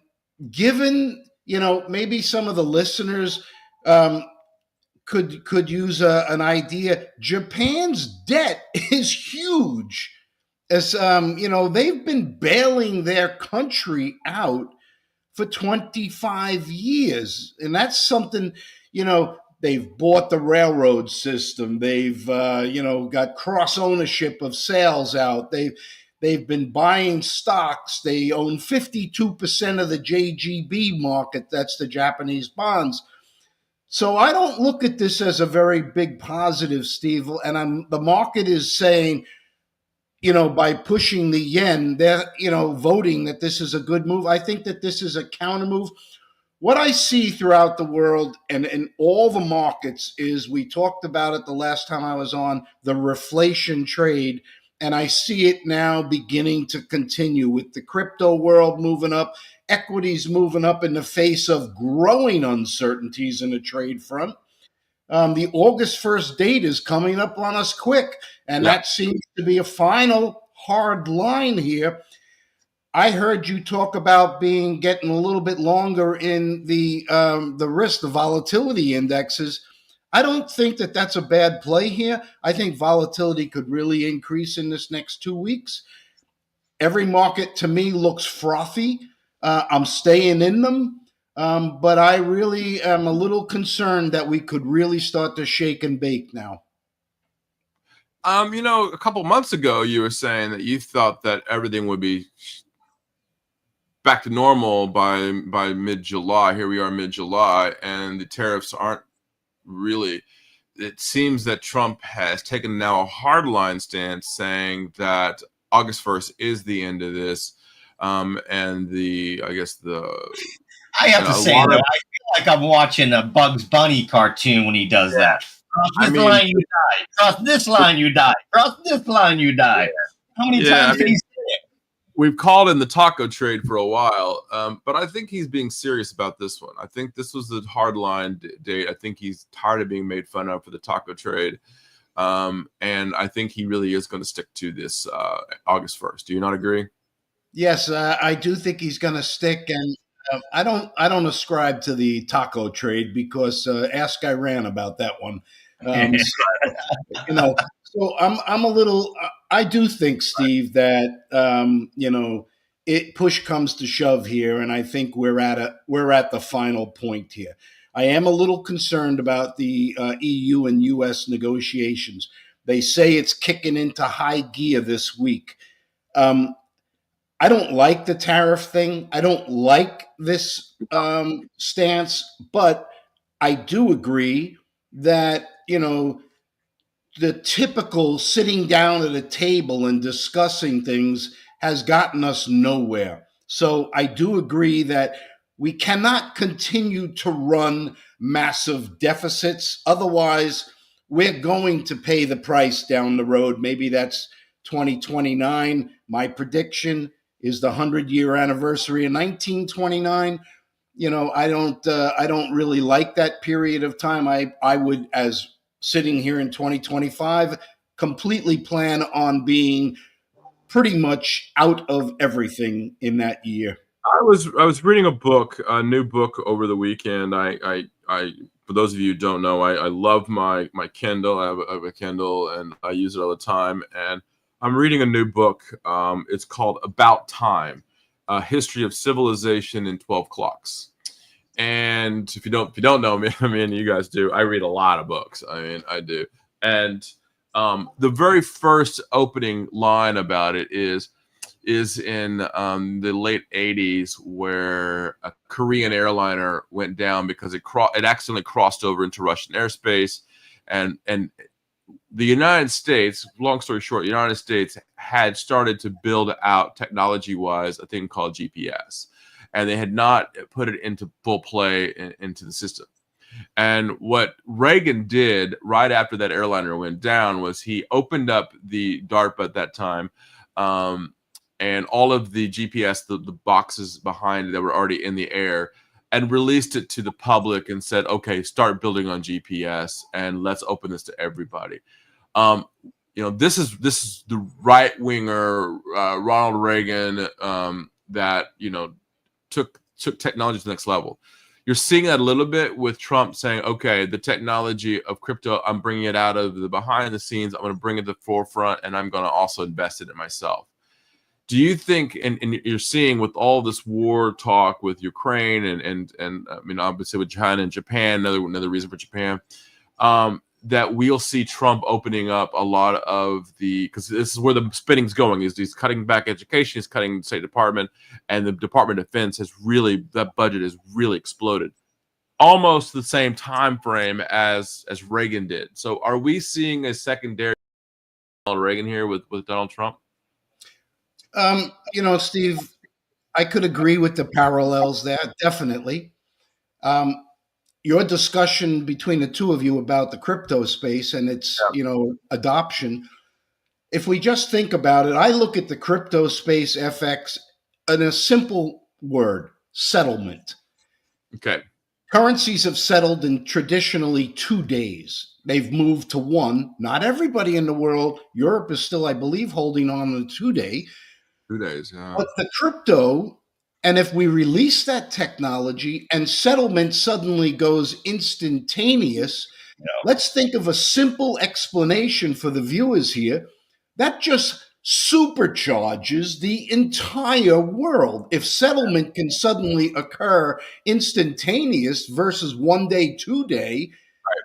given, maybe some of the listeners could use an idea, Japan's debt is huge. As they've been bailing their country out for 25 years. And that's something, they've bought the railroad system. They've, got cross ownership of sales out. They've been buying stocks. They own 52% of the JGB market. That's the Japanese bonds. So I don't look at this as a very big positive, Steve. And the market is saying, by pushing the yen, they're, voting that this is a good move. I think that this is a counter move. What I see throughout the world and in all the markets is, we talked about it the last time I was on, the reflation trade. And I see it now beginning to continue with the crypto world moving up, equities moving up in the face of growing uncertainties in the trade front. The August 1st date is coming up on us quick, and that seems to be a final hard line here. I heard you talk about getting a little bit longer in the risk, the volatility indexes. I don't think that that's a bad play here. I think volatility could really increase in this next 2 weeks. Every market to me looks frothy. I'm staying in them. But I really am a little concerned that we could really start to shake and bake now. A couple months ago, you were saying that you thought that everything would be back to normal by mid-July. Here we are mid-July, and the tariffs aren't really. It seems that Trump has taken now a hardline stance, saying that August 1st is the end of this, and I have to say though, I feel like I'm watching a Bugs Bunny cartoon when he does that. Cross this line, you die. Cross this line, you die. Cross this line, you die. How many times can he say it? We've called in the taco trade for a while, but I think he's being serious about this one. I think this was the hardline date. I think he's tired of being made fun of for the taco trade, and I think he really is going to stick to this August 1st. Do you not agree? Yes, I do think he's going to stick, and I don't ascribe to the taco trade because ask Iran about that one. So I'm a little. I do think, Steve, that it push comes to shove here, and I think we're at the final point here. I am a little concerned about the EU and US negotiations. They say it's kicking into high gear this week. I don't like the tariff thing. I don't like this stance, but I do agree that, the typical sitting down at a table and discussing things has gotten us nowhere. So I do agree that we cannot continue to run massive deficits. Otherwise, we're going to pay the price down the road. Maybe that's 2029. My prediction is the 100-year anniversary of 1929. I don't really like that period of time. I would, as sitting here in 2025, completely plan on being pretty much out of everything in that year. I was reading a new book over the weekend. I for those of you who don't know, I love my Kindle. I have a Kindle and I use it all the time. And I'm reading a new book. It's called About Time: A History of Civilization in 12 Clocks. And if you don't know me, I mean, you guys do. I read a lot of books. I mean, I do. And the very first opening line about it is in the late 80s, where a Korean airliner went down because it accidentally crossed over into Russian airspace, and the United States, long story short, the United States had started to build out technology-wise a thing called GPS. And they had not put it into full play into the system. And what Reagan did right after that airliner went down was he opened up the DARPA at that time, and all of the GPS, the boxes behind it that were already in the air, and released it to the public and said, okay, start building on GPS and let's open this to everybody. This is the right winger Ronald Reagan that took technology to the next level. You're seeing that a little bit with Trump saying, okay, the technology of crypto, I'm bringing it out of the behind the scenes. I'm going to bring it to the forefront, and I'm going to also invest in it myself. Do you think, and you're seeing with all this war talk with Ukraine and I mean, obviously with China and Japan, another reason for Japan, that we'll see Trump opening up a lot of because this is where the spending's going, is he's cutting back education, he's cutting the State Department, and the Department of Defense that budget has really exploded. Almost the same time frame as Reagan did. So are we seeing a secondary Ronald Reagan here with Donald Trump? Steve, I could agree with the parallels there, definitely. Your discussion between the two of you about the crypto space and its, adoption. If we just think about it, I look at the crypto space, FX, in a simple word: settlement. Okay. Currencies have settled in traditionally 2 days. They've moved to one. Not everybody in the world. Europe is still, I believe, holding on to the 2 day. 2 days, yeah. But the crypto, and if we release that technology and settlement suddenly goes instantaneous, let's think of a simple explanation for the viewers here. That just supercharges the entire world. If settlement can suddenly occur instantaneous versus 1 day, 2 day,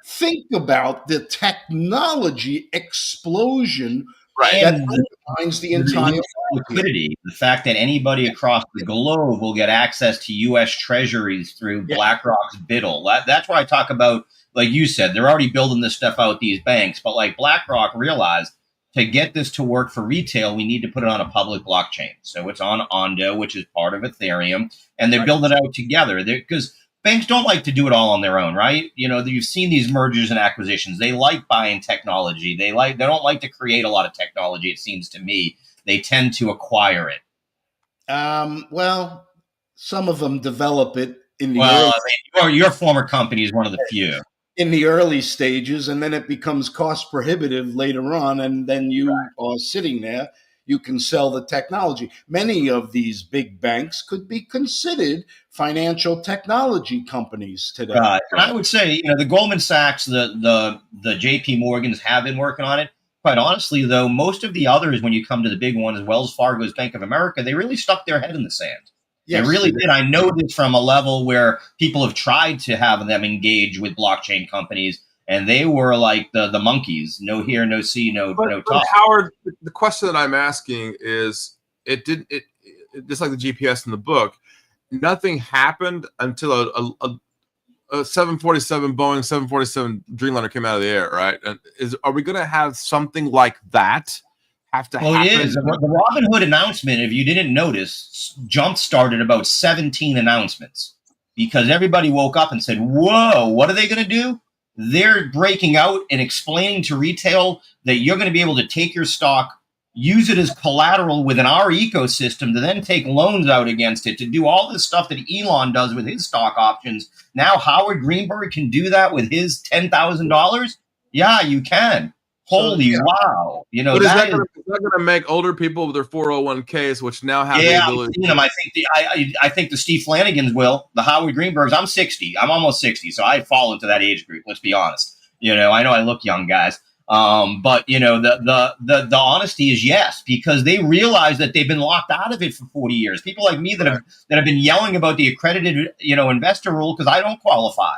think about the technology explosion Right. That And undermines the the entire use of market. liquidity, the fact that anybody across the globe will get access to U.S. treasuries through Yeah. BlackRock's BIDL. That's why I talk about, like you said, they're already building this stuff out, these banks. But like BlackRock realized to get this to work for retail, we need to put it on a public blockchain. So it's on Ondo, which is part of Ethereum, and they're building it out together. Because banks don't like to do it all on their own, right? You know, you've seen these mergers and acquisitions. They like buying technology. They don't like to create a lot of technology, it seems to me. They tend to acquire it. Well, some of them develop it in the Well, early, I mean, your former company is one of the few. in the early stages, and then it becomes cost prohibitive later on, and then you are sitting there. You can sell the technology. Many of these big banks could be considered financial technology companies today. And I would say, you know, the Goldman Sachs, the JP Morgans have been working on it. Quite honestly, though, most of the others, when you come to the big ones, Wells Fargo's, Bank of America, they really stuck their head in the sand. Yes. They really did. I know this from a level where people have tried to have them engage with blockchain companies, and they were like the monkeys. No hear, no see, no But talk. Howard, the question that I'm asking is, it just like the GPS in the book, nothing happened until a 747 Boeing 747 Dreamliner came out of the air, right? And are we going to have something like that have to happen? It is. The Robin Hood announcement, if you didn't notice, jump-started about 17 announcements because everybody woke up and said, whoa, what are they going to do? They're breaking out and explaining to retail that you're going to be able to take your stock, use it as collateral within our ecosystem to then take loans out against it, to do all this stuff that Elon does with his stock options. Now Howard Greenberg can do that with his $10,000. Yeah, you can. Holy wow. You know, but is that going to make older people with their 401ks, which now have the ability? I think the Steve Flanagans will. The Howard Greenbergs, I'm 60. I'm almost 60, so I fall into that age group, let's be honest. You know I look young, guys. But you know, the honesty is yes, because they realize that they've been locked out of it for 40 years. People like me that have been yelling about the accredited, investor rule because I don't qualify,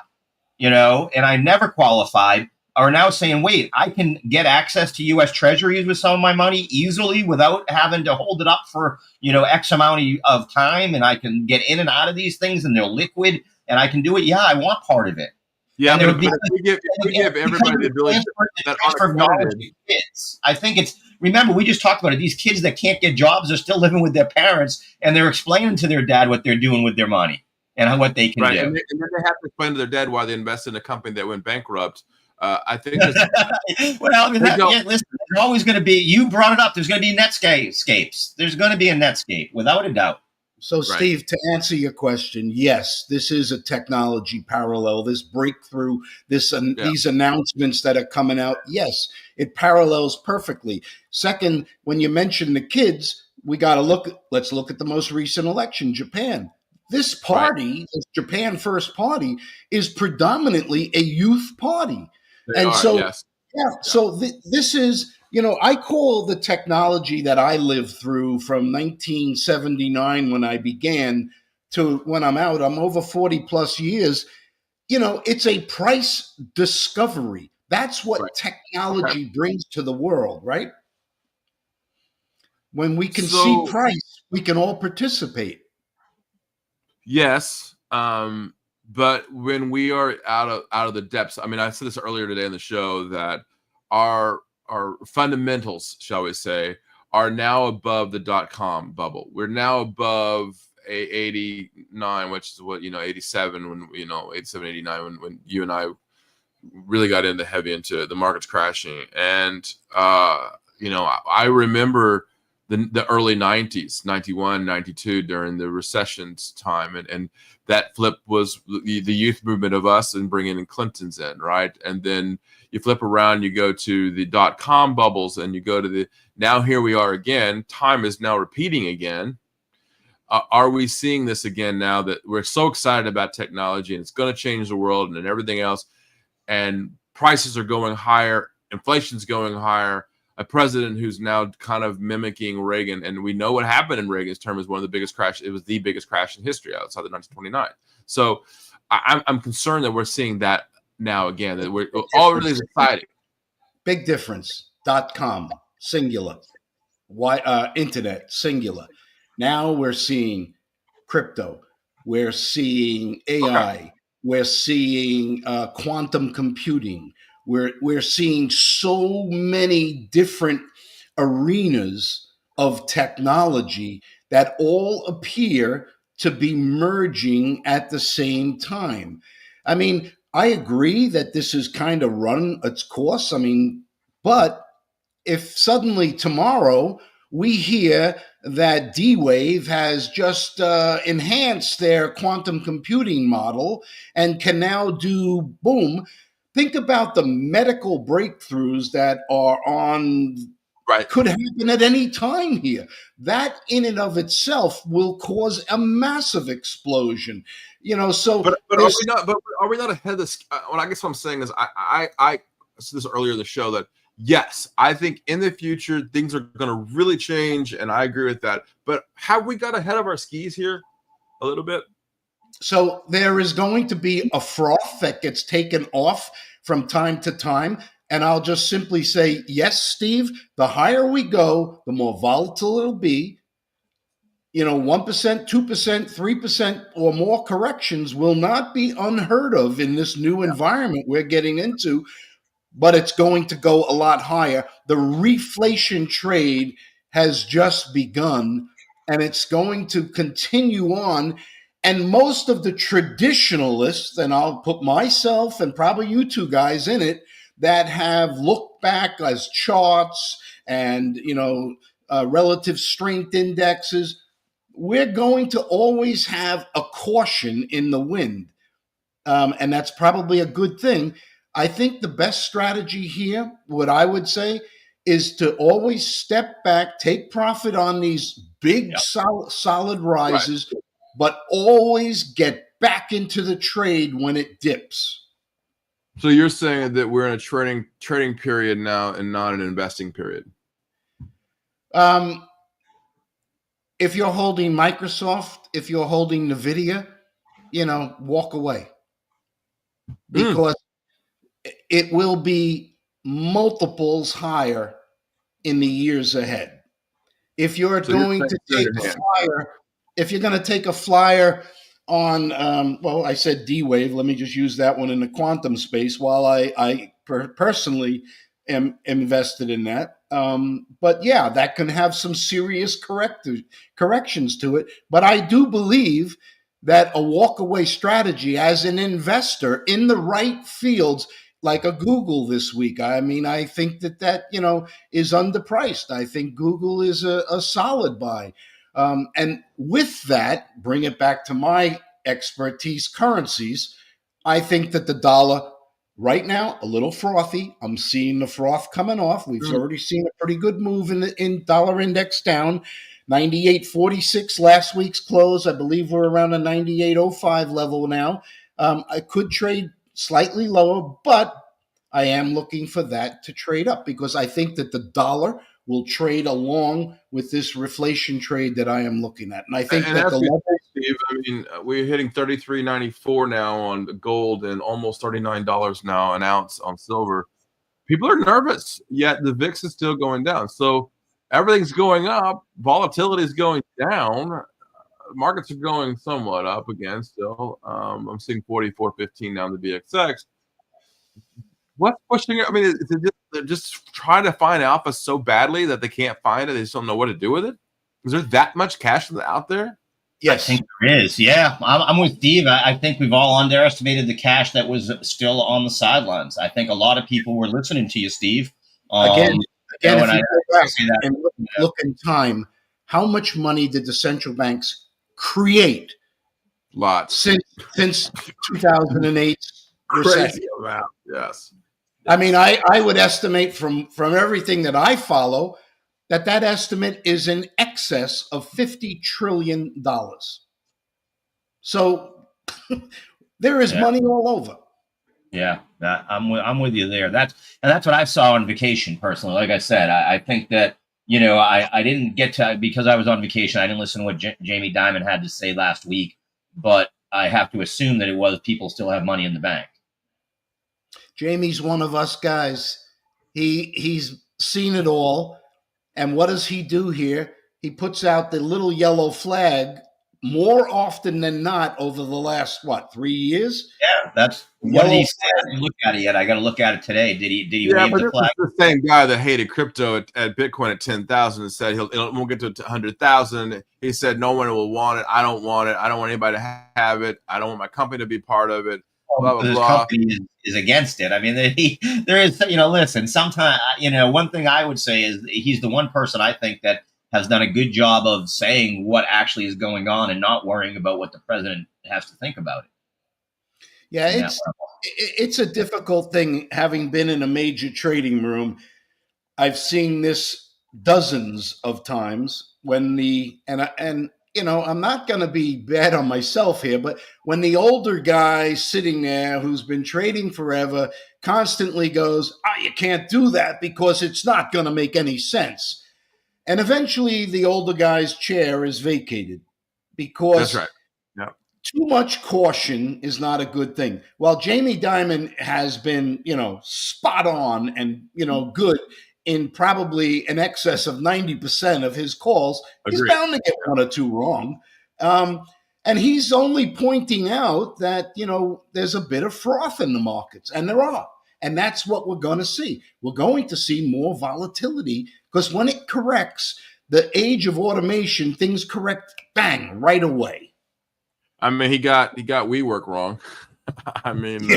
and I never qualified, are now saying, wait, I can get access to U.S. treasuries with some of my money easily without having to hold it up for, X amount of time. And I can get in and out of these things and they're liquid and I can do it. Yeah, I want part of it. Yeah, but if we give everybody the ability that transfer knowledge to kids. I think remember, we just talked about it. These kids that can't get jobs are still living with their parents and they're explaining to their dad what they're doing with their money and what they can do. And then they have to explain to their dad why they invested in a company that went bankrupt. I think well, listen, there's always going to be, you brought it up, there's going to be netscapes. There's going to be a netscape, without a doubt. So, Steve, to answer your question, yes, this is a technology parallel. This breakthrough, these announcements that are coming out, yes, it parallels perfectly. Second, when you mention the kids, we got to let's look at the most recent election, Japan. This party, this Japan First Party, is predominantly a youth party. So this is, I call the technology that I lived through from 1979 when I began to when I'm out, I'm over 40 plus years. It's a price discovery. That's what technology brings to the world, right? When we can see price, we can all participate. Yes. But when we are out of the depths, I mean, I said this earlier today in the show that our fundamentals, shall we say, are now above the .com bubble. We're now above 89, which is what, 87 when, 87, 89 when you and I really got heavy into the markets crashing. And, I remember the early 90s, 91, 92, during the recession's time. And that flip was the youth movement of us and bringing in Clinton's in, right? And then you flip around, you go to the .com bubbles and you go to now here we are again. Time is now repeating again. Are we seeing this again now that we're so excited about technology and it's going to change the world and everything else, and prices are going higher, inflation's going higher, a president who's now kind of mimicking Reagan, and we know what happened in Reagan's term is one of the biggest crash. It was the biggest crash in history outside of 1929. So I'm concerned that we're seeing that now again. That we're all really exciting. Big difference. .com. singular. Internet, singular. Now we're seeing crypto. We're seeing AI. Okay. We're seeing quantum computing. We're seeing so many different arenas of technology that all appear to be merging at the same time. I mean, I agree that this has kind of run its course. I mean, but if suddenly tomorrow we hear that D-Wave has just enhanced their quantum computing model and can now do boom, think about the medical breakthroughs that are on Right. could happen at any time here. That in and of itself will cause a massive explosion. So But are there's we not? But are we not ahead of this? What I guess what I'm saying is I said this earlier in the show that yes, I think in the future things are going to really change, and I agree with that. But have we got ahead of our skis here a little bit? So there is going to be a froth that gets taken off from time to time. And I'll just simply say, yes, Steve, the higher we go, the more volatile it'll be. 1%, 2%, 3% or more corrections will not be unheard of in this new environment we're getting into, but it's going to go a lot higher. The reflation trade has just begun, and it's going to continue on. And most of the traditionalists, and I'll put myself and probably you two guys in it, that have looked back as charts and relative strength indexes, we're going to always have a caution in the wind. And that's probably a good thing. I think the best strategy here, what I would say, is to always step back, take profit on these big, solid rises, right, but always get back into the trade when it dips. So you're saying that we're in a trading period now and not an investing period? If you're holding Microsoft, if you're holding NVIDIA, walk away. Because it will be multiples higher in the years ahead. If you're going to take a flyer, if you're going to take a flyer on, I said D-Wave, let me just use that one in the quantum space while I personally am invested in that. But yeah, that can have some serious corrections to it. But I do believe that a walk-away strategy as an investor in the right fields, like a Google this week. I mean, I think that is underpriced. I think Google is a solid buy. And with that, bring it back to my expertise, currencies. I think that the dollar right now, a little frothy. I'm seeing the froth coming off. We've already seen a pretty good move in dollar index down. 98.46 last week's close. I believe we're around a 98.05 level now. I could trade slightly lower, but I am looking for that to trade up because I think that the dollar will trade along with this reflation trade that I am looking at. And I think that the level, Steve, I mean, we're hitting 33.94 now on gold and almost $39 now an ounce on silver. People are nervous, yet the VIX is still going down. So everything's going up, volatility is going down. Markets are going somewhat up again still. I'm seeing 44.15 now in the BXX. What's pushing it? I mean, they're just trying to find alpha so badly that they can't find it. They just don't know what to do with it. Is there that much cash out there? Yes, I think there is. Yeah, I'm with Steve. I think we've all underestimated the cash that was still on the sidelines. I think a lot of people were listening to you, Steve. Again, if you go back and look in time, how much money did the central banks create? Lots. Since 2008 recession. Crazy amount, yes. I mean, I would estimate from everything that I follow that estimate is in excess of $50 trillion. So there is money all over. Yeah, I'm with you there. That's what I saw on vacation personally. Like I said, I think that I didn't get to, because I was on vacation, I didn't listen to what Jamie Dimon had to say last week, but I have to assume that it was people still have money in the bank. Jamie's one of us guys. He's seen it all. And what does he do here? He puts out the little yellow flag more often than not over the last, 3 years? Yeah, that's what did Yellow he say? I didn't look at it yet. I got to look at it today. Did he Yeah, wave but the this is flag? the same guy that hated crypto at Bitcoin at 10,000 and said it won't get to 100,000. He said no one will want it. I don't want it. I don't want anybody to have it. I don't want my company to be part of it. Blah blah This blah. company is against it. I mean, there is, listen, sometimes, one thing I would say is he's the one person I think that has done a good job of saying what actually is going on and not worrying about what the president has to think about it. Yeah, in that it's a difficult thing. Having been in a major trading room, I've seen this dozens of times when I'm not going to be bad on myself here, but when the older guy sitting there who's been trading forever constantly goes, you can't do that because it's not going to make any sense. And eventually the older guy's chair is vacated That's because right. Yeah. too much caution is not a good thing. While Jamie Dimon has been, spot on and, good in probably in excess of 90% of his calls, he's Agreed. bound to get one or two wrong. And he's only pointing out that, there's a bit of froth in the markets, and there are. And that's what we're going to see. We're going to see more volatility because when it corrects, the age of automation, things correct, bang, right away. I mean, he got WeWork wrong. I mean,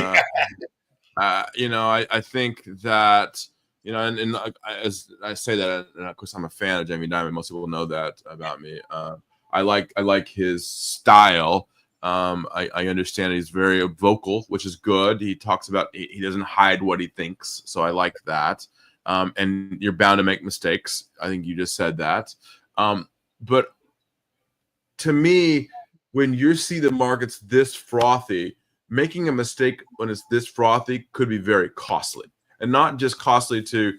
I think that, and as I say that, and of course I'm a fan of Jamie Dimon. Most people know that about me. I like his style. I understand he's very vocal, which is good. He talks about, he doesn't hide what he thinks. So I like that. And you're bound to make mistakes. I think you just said that. But to me, when you see the markets this frothy, making a mistake when it's this frothy could be very costly, and not just costly to,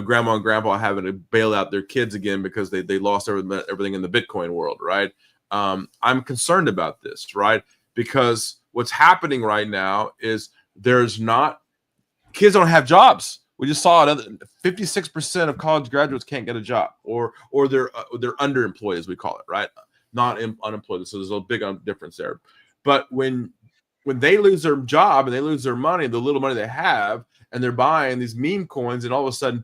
grandma and grandpa having to bail out their kids again because they lost everything in the Bitcoin world, right? I'm concerned about this, right? Because what's happening right now is kids don't have jobs. We just saw 56% of college graduates can't get a job, or they're underemployed, as we call it, right? Not unemployed. So there's a big difference there. But when they lose their job and they lose their money, the little money they have, and they're buying these meme coins, and all of a sudden,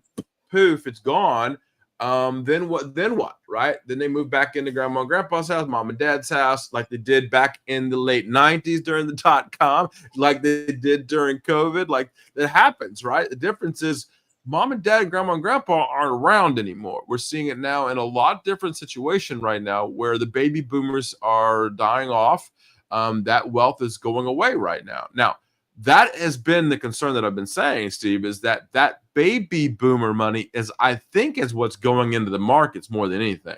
poof, it's gone. Then what, right? Then they move back into grandma and grandpa's house, mom and dad's house, like they did back in the late 90s during the .com, like they did during COVID. Like that happens, right? The difference is mom and dad, grandma and grandpa aren't around anymore. We're seeing it now in a lot different situation right now where the baby boomers are dying off. That wealth is going away right now. Now, that has been the concern that I've been saying, Steve, is that baby boomer money is what's going into the markets more than anything.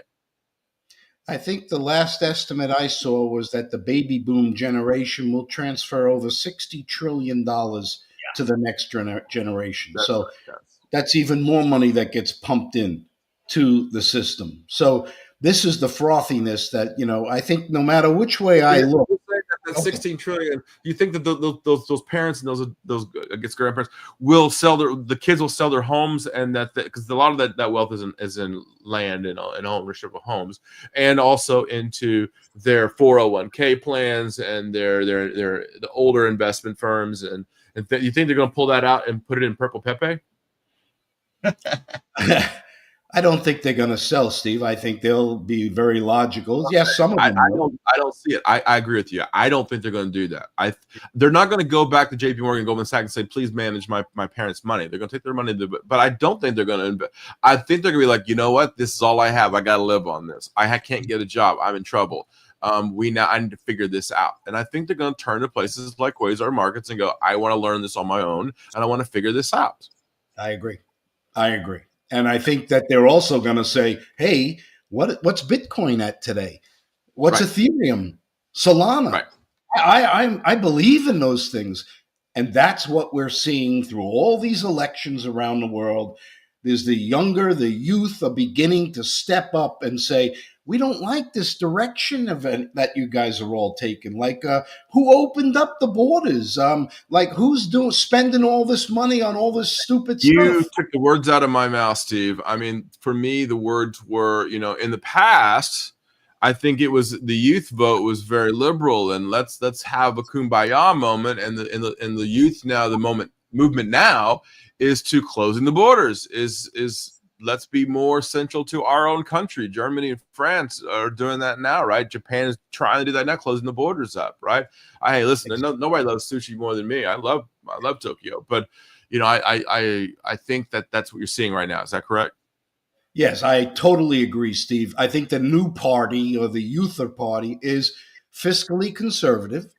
I think the last estimate I saw was that the baby boom generation will transfer over $60 trillion to the next generation. That's even more money that gets pumped in to the system. So this is the frothiness that, I think no matter which way I look. That 16 trillion. You think that those parents and those I guess grandparents will sell the kids will sell their homes, and that because a lot of that wealth is in land and ownership of homes, and also into their 401k plans and their the older investment firms, and you think they're going to pull that out and put it in Purple Pepe? I don't think they're going to sell, Steve. I think they'll be very logical. Yes, some of them. I don't see it. I agree with you. I don't think they're going to do that. They're not going to go back to J.P. Morgan, Goldman Sachs, and say, "Please manage my parents' money." They're going to take their money, but I don't think they're going to. I think they're going to be like, you know what? This is all I have. I got to live on this. I can't get a job. I'm in trouble. I need to figure this out. And I think they're going to turn to places like Quasar Markets and go, I want to learn this on my own, and I want to figure this out. I agree. And I think that they're also going to say, hey, what's Bitcoin at today? What's Ethereum? Solana? Right. I believe in those things. And that's what we're seeing through all these elections around the world. There's the youth are beginning to step up and say, we don't like this direction that you guys are all taking. Like, who opened up the borders? Like, who's spending all this money on all this stupid You stuff? took the words out of my mouth, Steve. I mean, for me, the words were, in the past, I think it was the youth vote was very liberal, and let's have a kumbaya moment. And the youth now, the movement now is to closing the borders. Is let's be more central to our own country. Germany and France are doing that now, right? Japan is trying to do that now, closing the borders up, right? Hey, listen, nobody loves sushi more than me. I love Tokyo, but I think that's what you're seeing right now. Is that correct? Yes, I totally agree, Steve. I think the new party, or the Youther party, is fiscally conservative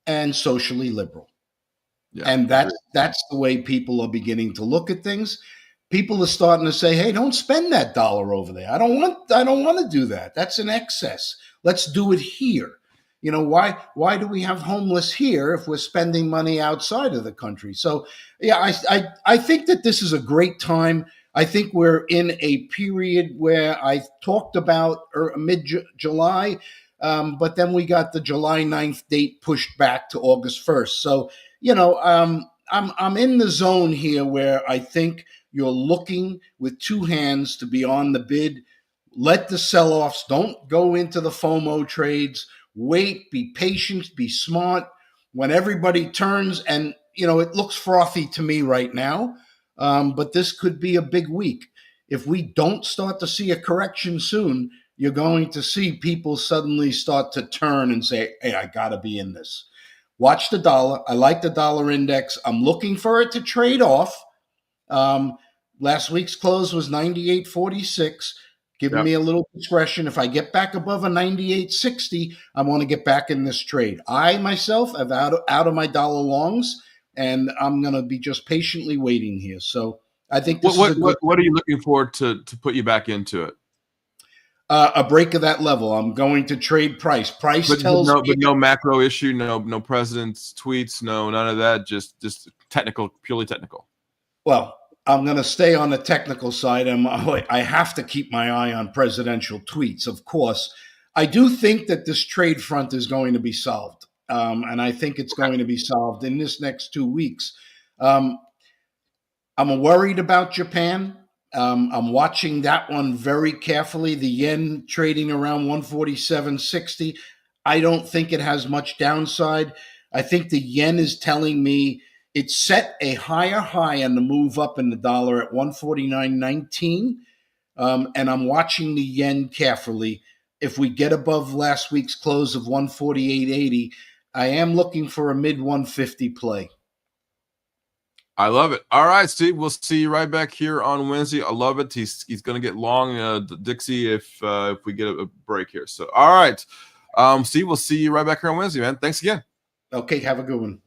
and socially liberal. Yeah, and that's the way people are beginning to look at things. People are starting to say, "Hey, don't spend that dollar over there. I don't want to do that. That's an excess. Let's do it here." Why do we have homeless here if we're spending money outside of the country? So, yeah, I think that this is a great time. I think we're in a period where I talked about mid-July, but then we got the July 9th date pushed back to August 1st. So, I'm in the zone here where I think you're looking with two hands to be on the bid. Let the sell-offs, don't go into the FOMO trades. Wait, be patient, be smart. When everybody turns, and it looks frothy to me right now, but this could be a big week. If we don't start to see a correction soon, you're going to see people suddenly start to turn and say, "Hey, I got to be in this." Watch the dollar. I like the dollar index. I'm looking for it to trade off. Last week's close was 98.46, giving me a little discretion. If I get back above a 98.60, I want to get back in this trade. I myself am out of my dollar longs, and I'm going to be just patiently waiting here. So I think this is a good. What are you looking for to put you back into it? A break of that level. I'm going to trade price. Price tells me. But no macro issue, no president's tweets, none of that. Just technical, purely technical. Well, I'm going to stay on the technical side. I have to keep my eye on presidential tweets, of course. I do think that this trade front is going to be solved, and I think it's going to be solved in this next 2 weeks. I'm worried about Japan. I'm watching that one very carefully. The yen trading around 147.60. I don't think it has much downside. I think the yen is telling me it set a higher high on the move up in the dollar at 149.19. And I'm watching the yen carefully. If we get above last week's close of 148.80, I am looking for a mid 150 play. I love it. All right, Steve, we'll see you right back here on Wednesday. I love it. He's going to get long, Dixie, if we get a break here. So, all right, Steve, we'll see you right back here on Wednesday, man. Thanks again. Okay, have a good one.